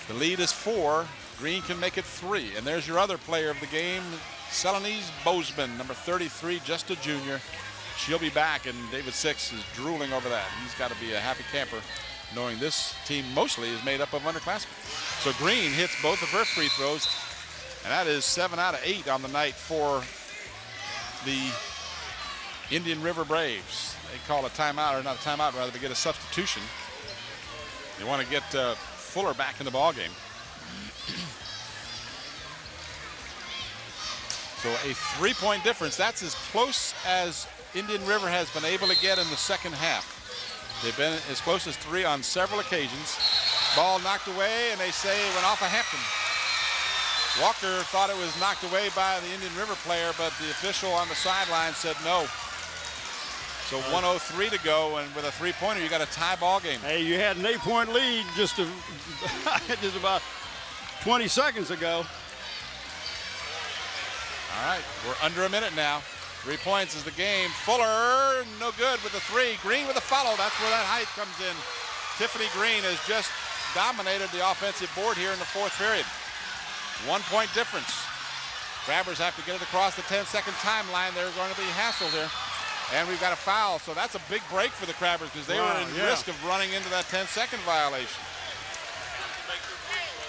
The lead is 4. Green can make it 3. And there's your other player of the game, Celanese Bozeman, number 33, just a junior. She'll be back, and David Six is drooling over that. He's got to be a happy camper, knowing this team mostly is made up of underclassmen. So Green hits both of her free throws, and that is 7 out of 8 on the night for the Indian River Braves. They call a timeout, or not a timeout, rather, to get a substitution. They want to get Fuller back in the ballgame. So a 3-point difference. That's as close as Indian River has been able to get in the second half. They've been as close as 3 on several occasions. Ball knocked away, and they say it went off of Hampton. Walker thought it was knocked away by the Indian River player, but the official on the sideline said no. So 1:03 to go, and with a 3-pointer, you got a tie ball game. Hey, you had an 8-point lead just about 20 seconds ago. All right, we're under a minute now. 3 points is the game. Fuller, no good with the 3. Green with a follow. That's where that height comes in. Tiffany Green has just dominated the offensive board here in the 4th period. 1-point difference. Crabbers have to get it across the 10-second timeline. They're going to be hassled here. And we've got a foul, so that's a big break for the Crabbers because they were in risk of running into that 10-second violation.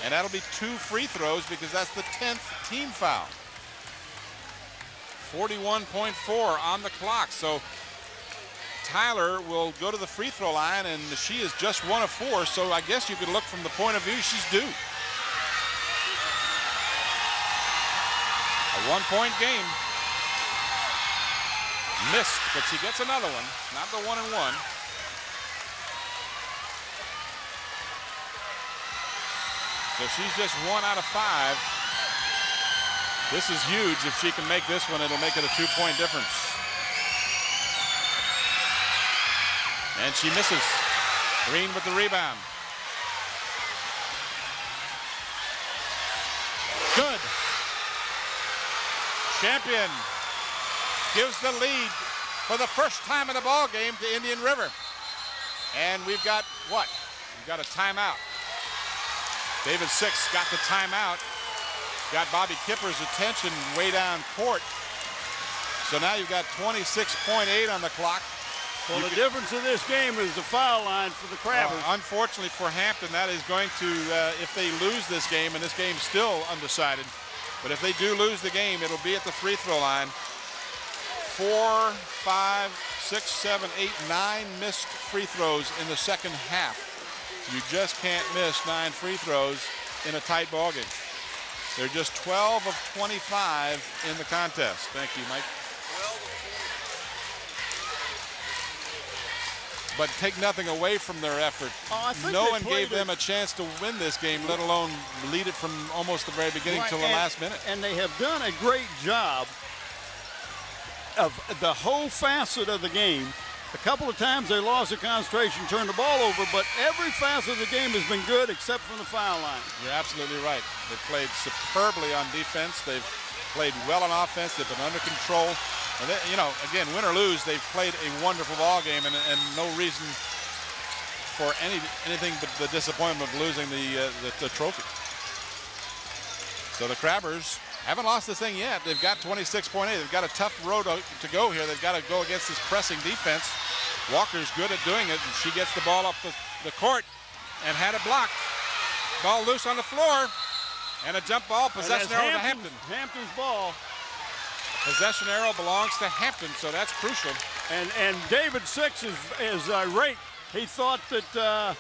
And that'll be 2 free throws because that's the 10th team foul. 41.4 on the clock. So Tyler will go to the free throw line, and she is just 1 of 4. So I guess you could look from the point of view she's due. A 1-point game. Missed, but she gets another one. Not the 1-and-1. So she's just 1 out of 5. This is huge. If she can make this one, it'll make it a 2-point difference. And she misses. Green with the rebound. Good. Champion gives the lead for the first time in the ball game to Indian River. And we've got what? We've got a timeout. David Six got the timeout. Got Bobby Kipper's attention way down court. So now you've got 26.8 on the clock. Well, the difference in this game is the foul line for the Crabbers. Unfortunately for Hampton, that is going to, if they lose this game, and this game's still undecided, but if they do lose the game, it'll be at the free throw line. 4, 5, 6, 7, 8, 9 missed free throws in the second half. You just can't miss 9 free throws in a tight ball game. They're just 12 of 25 in the contest. Thank you, Mike. But take nothing away from their effort. No one gave them a chance to win this game, let alone lead it from almost the very beginning till the last minute. And they have done a great job of the whole facet of the game. A couple of times they lost their concentration, turned the ball over, but every facet of the game has been good except from the foul line. You're absolutely right. They've played superbly on defense. They've played well on offense. They've been under control. And they, you know, again, win or lose, they've played a wonderful ball game, and no reason for anything but the disappointment of losing the trophy. So the Crabbers haven't lost this thing yet. They've got 26.8. They've got a tough road to go here. They've got to go against this pressing defense. Walker's good at doing it, and she gets the ball up the court and had it blocked. Ball loose on the floor, and a jump ball, possession arrow to Hampton. Hampton's ball. Possession arrow belongs to Hampton, so that's crucial. And David Six is irate. He thought that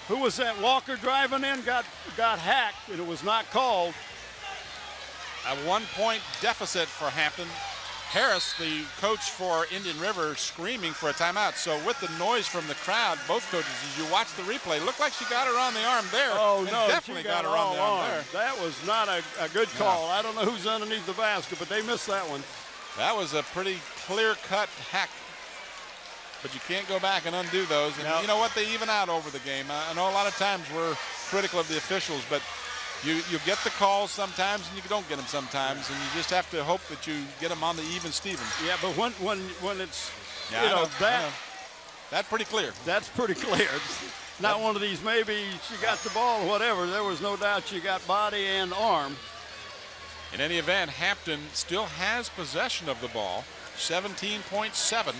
who was that Walker driving in got hacked, and it was not called. A 1-point deficit for Hampton. Harris, the coach for Indian River, screaming for a timeout. So with the noise from the crowd, both coaches, as you watch the replay, looked like she got her on the arm there. Oh, and no, definitely she got her on the arm there. That was not a good call. I don't know who's underneath the basket, but they missed that one. That was a pretty clear-cut hack. But you can't go back and undo those. And you know what? They even out over the game. I know a lot of times we're critical of the officials, but you get the calls sometimes and you don't get them sometimes, and you just have to hope that you get them on the even Steven. Yeah, but when it's that's pretty clear. That's pretty clear. It's not one of these maybe she got the ball or whatever. There was no doubt she got body and arm. In any event, Hampton still has possession of the ball, 17.7,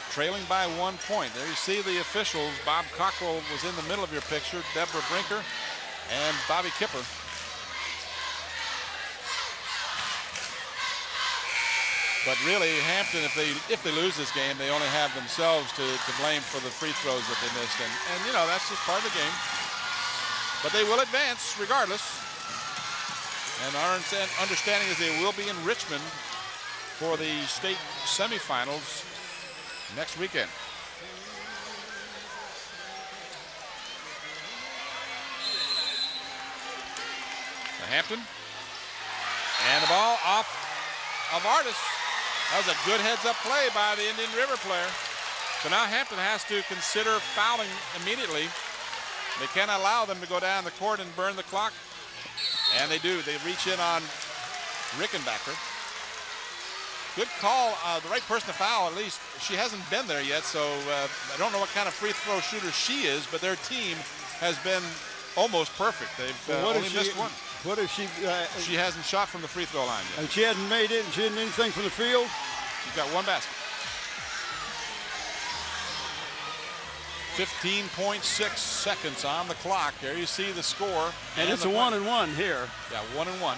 trailing by 1 point. There you see the officials. Bob Cockrell was in the middle of your picture, Deborah Brinker, and Bobby Kipper. But really, Hampton, if they lose this game, they only have themselves to blame for the free throws that they missed. And you know, that's just part of the game. But they will advance regardless. And our understanding is they will be in Richmond for the state semifinals next weekend. Hampton, and the ball off of Artis. That was a good heads-up play by the Indian River player. So now Hampton has to consider fouling immediately. They can't allow them to go down the court and burn the clock, and they do. They reach in on Rickenbacker. Good call, the right person to foul. At least she hasn't been there yet, so I don't know what kind of free throw shooter she is, but their team has been almost perfect. They've only missed one. What if she? She hasn't shot from the free throw line yet. And she hadn't made it, and she hadn't anything from the field? She's got one basket. 15.6 seconds on the clock. There you see the score. And it's a 1-and-1 here. Yeah, 1-and-1.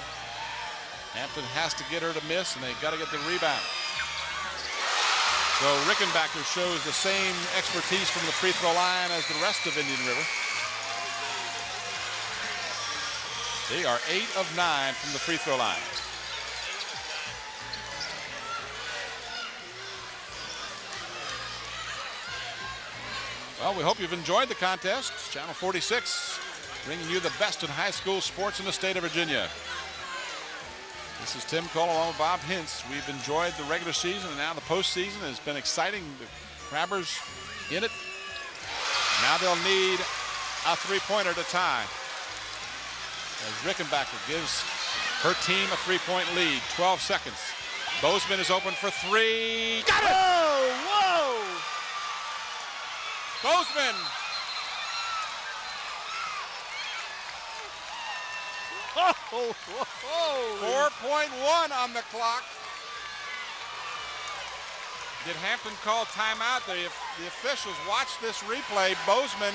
Hampton has to get her to miss, and they got to get the rebound. So Rickenbacker shows the same expertise from the free throw line as the rest of Indian River. They are 8 of 9 from the free throw line. Well, we hope you've enjoyed the contest. Channel 46, bringing you the best in high school sports in the state of Virginia. This is Tim Cole along with Bob Hintz. We've enjoyed the regular season, and now the postseason has been exciting. The Crabbers in it. Now they'll need a three-pointer to tie, as Rickenbacker gives her team a three-point lead. 12 seconds. Bozeman is open for three. Got it! Whoa! Bozeman! Oh, whoa. 4.1 on the clock. Did Hampton call timeout? The officials watch this replay. Bozeman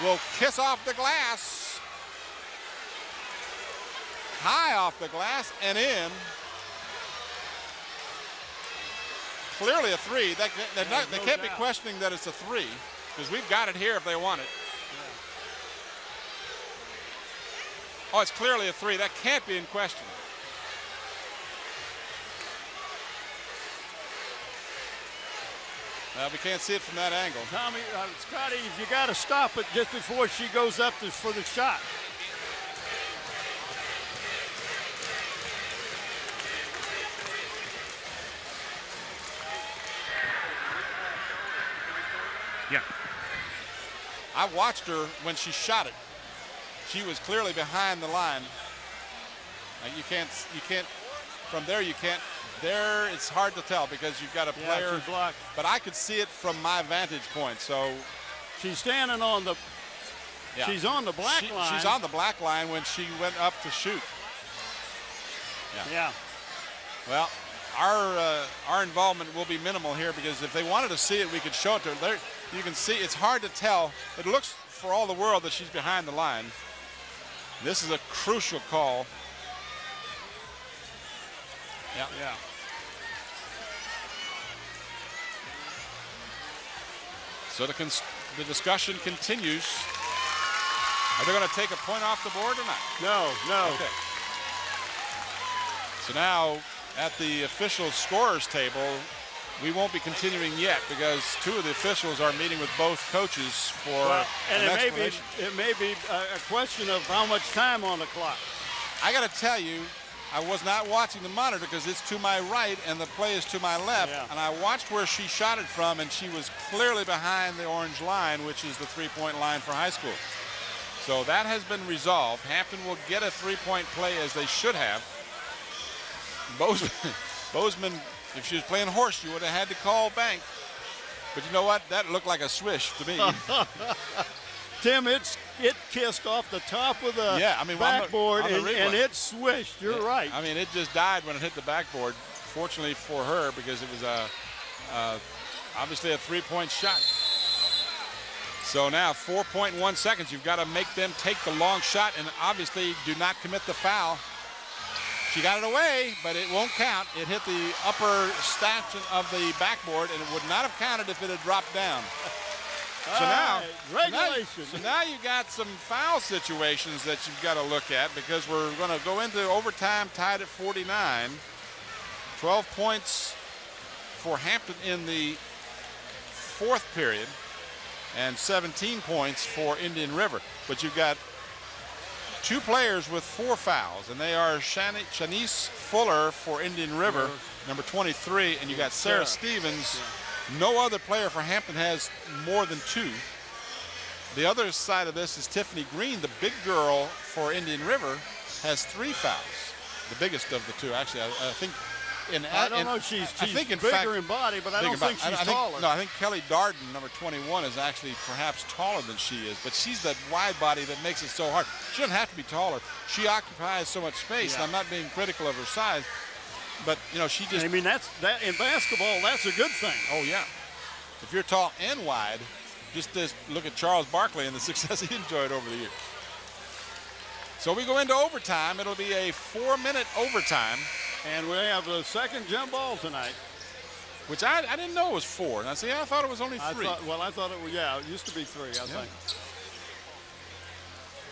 will kiss off the glass. High off the glass and in. Clearly a three. They can't be questioning that it's a three, because we've got it here if they want it. Oh, it's clearly a three. That can't be in question. We can't see it from that angle. Tommy, Scotty, you got to stop it just before she goes up for the shot. Yeah. I watched her when she shot it. She was clearly behind the line. You can't, from there you can't, there it's hard to tell because you've got a player. She's blocked. But I could see it from my vantage point, so. She's standing on the, she's on the black line. She's on the black line when she went up to shoot. Yeah. Well, our involvement will be minimal here, because if they wanted to see it, we could show it to her. There, you can see, it's hard to tell. It looks for all the world that she's behind the line. This is a crucial call. Yeah. Yeah. So the discussion continues. Are they going to take a point off the board or not? No, no. Okay. So now at the official scorers table, we won't be continuing yet because two of the officials are meeting with both coaches for and an it explanation. may be a question of how much time on the clock. I got to tell you, I was not watching the monitor because it's to my right and the play is to my left. Yeah. And I watched where she shot it from, and she was clearly behind the orange line, which is the three-point line for high school. So that has been resolved. Hampton will get a three-point play as they should have. Bozeman, if she was playing horse, you would have had to call bank. But you know what? That looked like a swish to me. Tim, it kissed off the top of the backboard and it swished. You're right. I mean, it just died when it hit the backboard. Fortunately for her, because it was obviously a three-point shot. So now 4.1 seconds. You've got to make them take the long shot and obviously do not commit the foul. She got it away, but it won't count. It hit the upper stanchion of the backboard, and it would not have counted if it had dropped down. So now you got some foul situations that you've got to look at because we're going to go into overtime tied at 49. 12 points for Hampton in the fourth period and 17 points for Indian River. But you've got two players with 4 fouls, and they are Shanice Fuller for Indian River, number 23, and you got Sarah Stevens. No other player for Hampton has more than 2. The other side of this is Tiffany Green, the big girl for Indian River, has 3 fouls, the biggest of the 2. Actually, I think. I don't know if she's bigger in body, but I don't think she's taller. I think Kelly Darden, number 21, is actually perhaps taller than she is, but she's that wide body that makes it so hard. She doesn't have to be taller. She occupies so much space, and I'm not being critical of her size, but, you know, she just... I mean, that in basketball, that's a good thing. Oh, yeah. If you're tall and wide, just look at Charles Barkley and the success he enjoyed over the years. So we go into overtime. It'll be a 4-minute overtime. And we have the second jump ball tonight. Which I didn't know it was 4. Now, see, I thought it was only 3. I thought it was, it used to be 3, I think.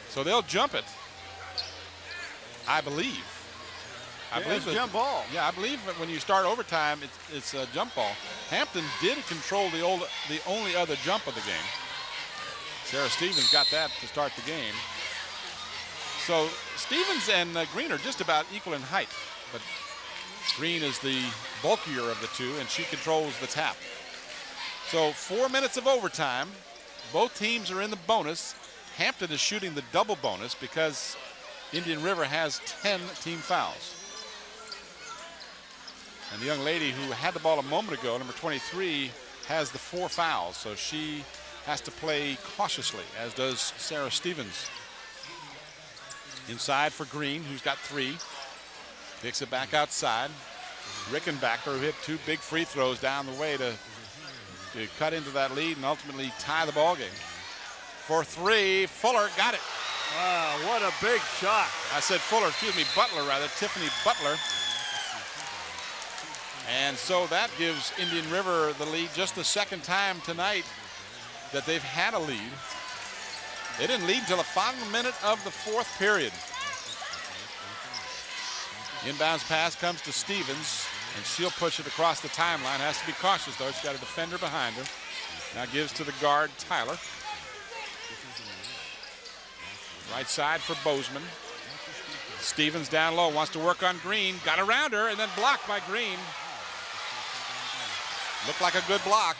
So they'll jump it, I believe. I believe it's jump ball. Yeah, I believe that when you start overtime, it's a jump ball. Hampton did control the only other jump of the game. Sarah Stevens got that to start the game. So Stevens and Green are just about equal in height, but Green is the bulkier of the 2, and she controls the tap. So 4 minutes of overtime. Both teams are in the bonus. Hampton is shooting the double bonus because Indian River has 10 team fouls. And the young lady who had the ball a moment ago, number 23, has the 4 fouls, so she has to play cautiously, as does Sarah Stevens. Inside for Green, who's got 3. Kicks it back outside. Rickenbacker, who hit 2 big free throws down the way to cut into that lead and ultimately tie the ball game. For 3, Fuller got it. Wow, what a big shot. I said Fuller, excuse me, Butler rather, Tiffany Butler. And so that gives Indian River the lead, just the second time tonight that they've had a lead. They didn't lead until the final minute of the fourth period. Inbounds pass comes to Stevens, and she'll push it across the timeline. Has to be cautious, though. She's got a defender behind her. Now gives to the guard, Tyler. Right side for Bozeman. Stevens down low, wants to work on Green. Got around her, and then blocked by Green. Looked like a good block.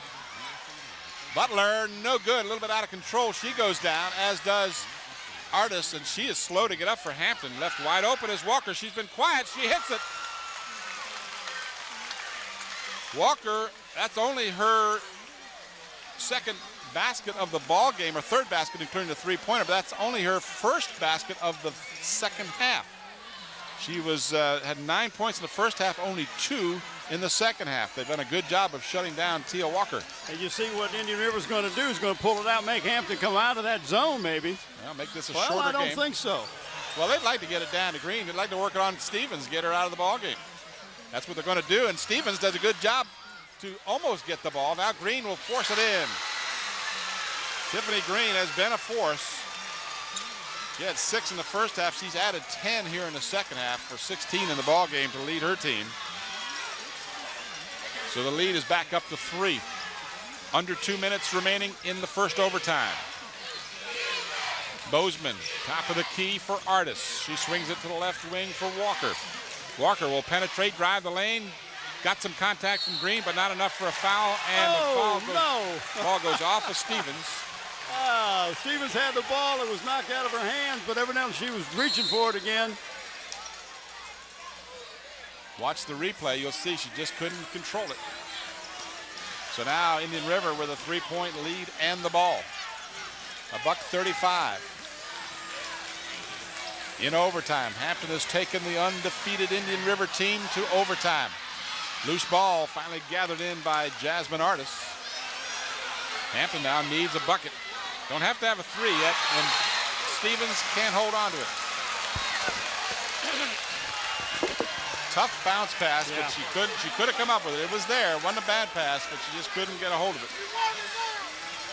Butler, no good, a little bit out of control. She goes down, as does Artis, and she is slow to get up for Hampton. Left wide open is Walker. She's been quiet. She hits it. Walker, that's only her second basket of the ball game, or third basket, including the three-pointer, but that's only her first basket of the second half. She was had 9 points in the first half, only 2 in the second half. They've done a good job of shutting down Tia Walker. And you see what Indian River's going to do is going to pull it out, make Hampton come out of that zone, maybe. Well, make this a shorter game. Well, I don't think so. Well, they'd like to get it down to Green. They'd like to work it on Stevens, get her out of the ball game. That's what they're going to do, and Stevens does a good job to almost get the ball. Now Green will force it in. Tiffany Green has been a force. She had 6 in the first half. She's added 10 here in the second half for 16 in the ball game to lead her team. So the lead is back up to 3. Under 2 minutes remaining in the first overtime. Bozeman, top of the key for Artis. She swings it to the left wing for Walker. Walker will penetrate, drive the lane. Got some contact from Green, but not enough for a foul. And the ball goes off of Stevens. Stevens had the ball. It was knocked out of her hands, but evidently she was reaching for it again. Watch the replay. You'll see she just couldn't control it. So now Indian River with a 3-point lead and the ball. $1:35. In overtime, Hampton has taken the undefeated Indian River team to overtime. Loose ball finally gathered in by Jasmine Artis. Hampton now needs a bucket. Don't have to have a 3 yet, and Stevens can't hold on to it. Tough bounce pass, but she could have come up with it. It was there. It wasn't a bad pass, but she just couldn't get a hold of it.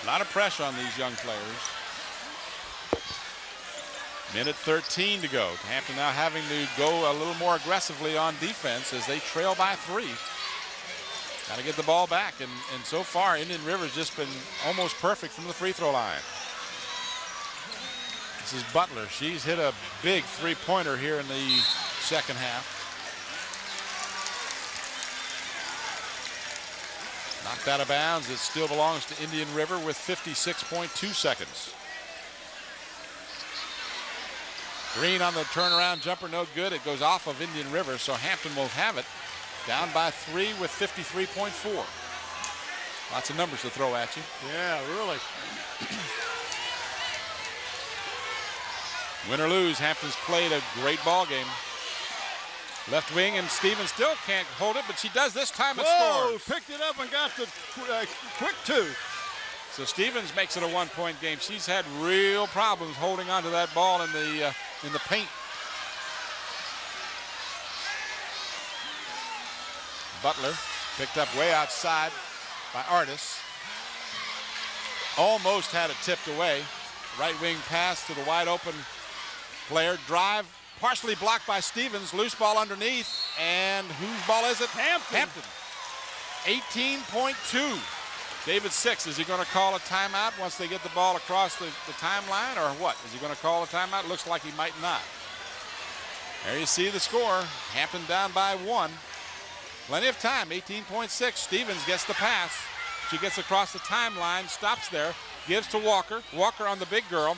A lot of pressure on these young players. Minute 13 to go. Hampton now having to go a little more aggressively on defense as they trail by 3. Got to get the ball back, and so far Indian River's just been almost perfect from the free throw line. This is Butler. She's hit a big 3-pointer here in the second half. Knocked out of bounds. It still belongs to Indian River with 56.2 seconds. Green on the turnaround jumper, no good. It goes off of Indian River, so Hampton will have it. Down by 3 with 53.4. Lots of numbers to throw at you. Yeah, really. Win or lose, Hampton's played a great ball game. Left wing, and Stevens still can't hold it, but she does this time and scores. Picked it up and got the quick 2. So Stevens makes it a 1-point game. She's had real problems holding on to that ball in the paint. Butler picked up way outside by Artis. Almost had it tipped away. Right wing pass to the wide open player. Drive partially blocked by Stevens. Loose ball underneath. And whose ball is it? Hampton. 18.2. David 6, is he going to call a timeout once they get the ball across the timeline, or what? Is he going to call a timeout? Looks like he might not. There you see the score. Hampton down by 1. Plenty of time, 18.6. Stevens gets the pass. She gets across the timeline, stops there, gives to Walker. Walker on the big girl.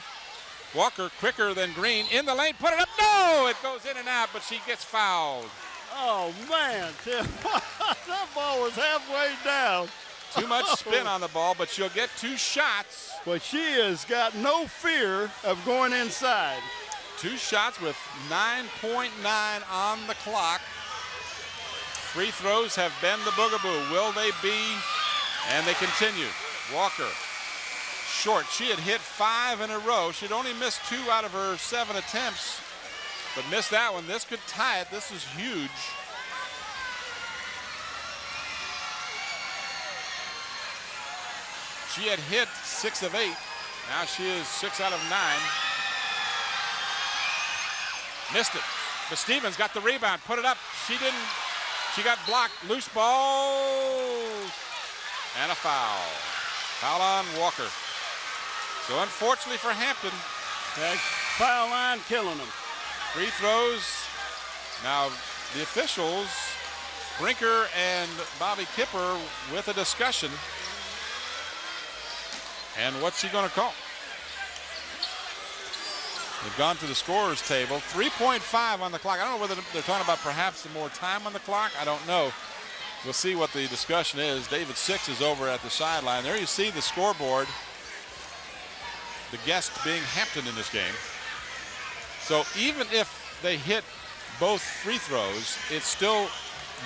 Walker quicker than Green. In the lane, put it up. No! It goes in and out, but she gets fouled. Oh, man, Tim. That ball was halfway down. Too much spin on the ball, but she'll get 2 shots. But she has got no fear of going inside. 2 shots with 9.9 on the clock. Free throws have been the boogaboo. Will they be? And they continue. Walker, short. She had hit 5 in a row. She'd only missed 2 out of her 7 attempts, but missed that one. This could tie it. This is huge. She had hit 6 of 8. Now she is 6 out of 9. Missed it. But Stevens got the rebound. Put it up. She didn't. She got blocked. Loose ball. And a foul. Foul on Walker. So unfortunately for Hampton, that foul line killing them. Free throws. Now the officials, Brinker and Bobby Kipper, with a discussion. And what's he going to call? They've gone to the scorer's table. 3.5 on the clock. I don't know whether they're talking about perhaps some more time on the clock. I don't know. We'll see what the discussion is. David 6 is over at the sideline. There you see the scoreboard. The guest being Hampton in this game. So even if they hit both free throws, it's still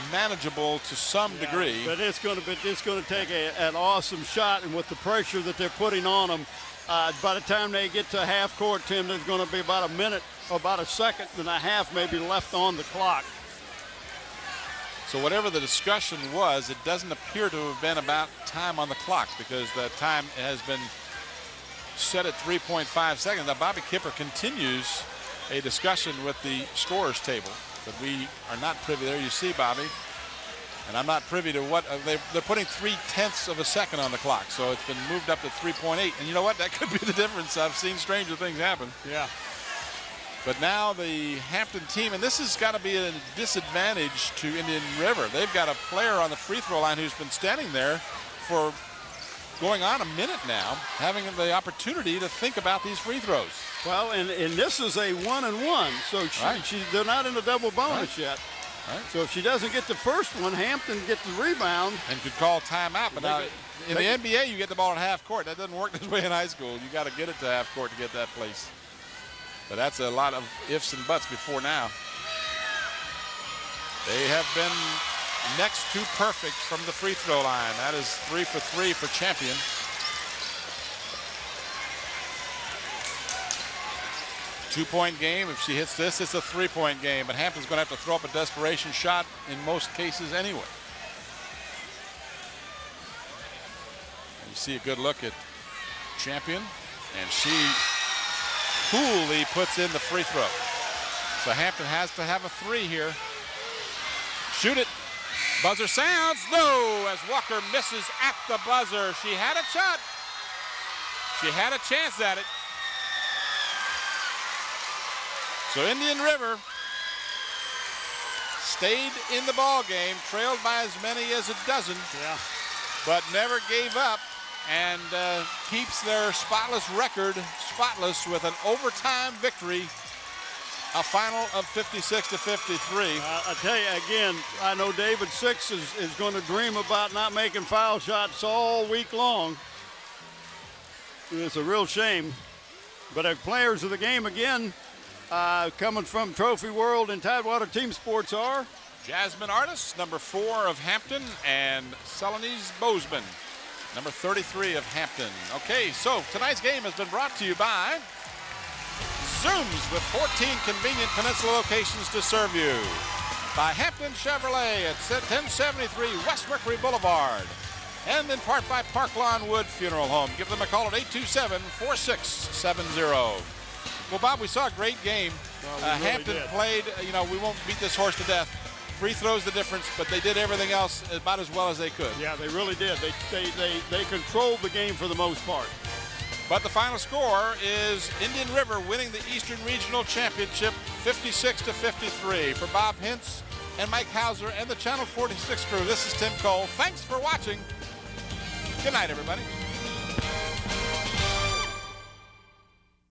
manageable to some degree. But it's going to take an awesome shot, and with the pressure that they're putting on them, by the time they get to half court, Tim, there's going to be about a minute or about a second and a half maybe left on the clock. So whatever the discussion was, it doesn't appear to have been about time on the clock, because the time has been set at 3.5 seconds. Now Bobby Kipper continues a discussion with the scorers table, but we are not privy there. You see, Bobby, and I'm not privy to what they're putting 0.3 of a second on the clock, so it's been moved up to 3.8. And you know what? That could be the difference. I've seen stranger things happen. Yeah. But now the Hampton team, and this has got to be a disadvantage to Indian River. They've got a player on the free throw line who's been standing there for going on a minute now, having the opportunity to think about these free throws. Well, and this is a 1-and-1, so they're not in a double bonus yet. Right. So if she doesn't get the first one, Hampton gets the rebound. And could call timeout. But now in the NBA, you get the ball at half court. That doesn't work this way in high school. You got to get it to half court to get that place. But that's a lot of ifs and buts before now. They have been next to perfect from the free throw line. That is 3 for 3 for Champion. Two-point game. If she hits this, it's a three-point game. But Hampton's going to have to throw up a desperation shot in most cases anyway. You see a good look at Champion, and she coolly puts in the free throw. So Hampton has to have a three here. Shoot it. Buzzer sounds. No, as Walker misses at the buzzer. She had a shot. She had a chance at it. So Indian River stayed in the ball game, trailed by as many as a dozen, but never gave up, and keeps their spotless record spotless with an overtime victory, a final of 56-53. I tell you again, I know David Six is going to dream about not making foul shots all week long. It's a real shame. But our players of the game again, coming from Trophy World and Tidewater Team Sports are Jasmine Artis, number 4 of Hampton, and Celanese Bozeman, number 33 of Hampton. Okay, so tonight's game has been brought to you by Zooms, with 14 convenient Peninsula locations to serve you. By Hampton Chevrolet at 1073 West Rickery Boulevard. And in part by Park Lawn Wood Funeral Home. Give them a call at 827-4670. Well, Bob, we saw a great game. Hampton played, we won't beat this horse to death. Free throws the difference, but they did everything else about as well as they could. Yeah, they really did. They controlled the game for the most part. But the final score is Indian River winning the Eastern Regional Championship 56-53. For Bob Hintz and Mike Hauser and the Channel 46 crew, this is Tim Cole. Thanks for watching. Good night, everybody.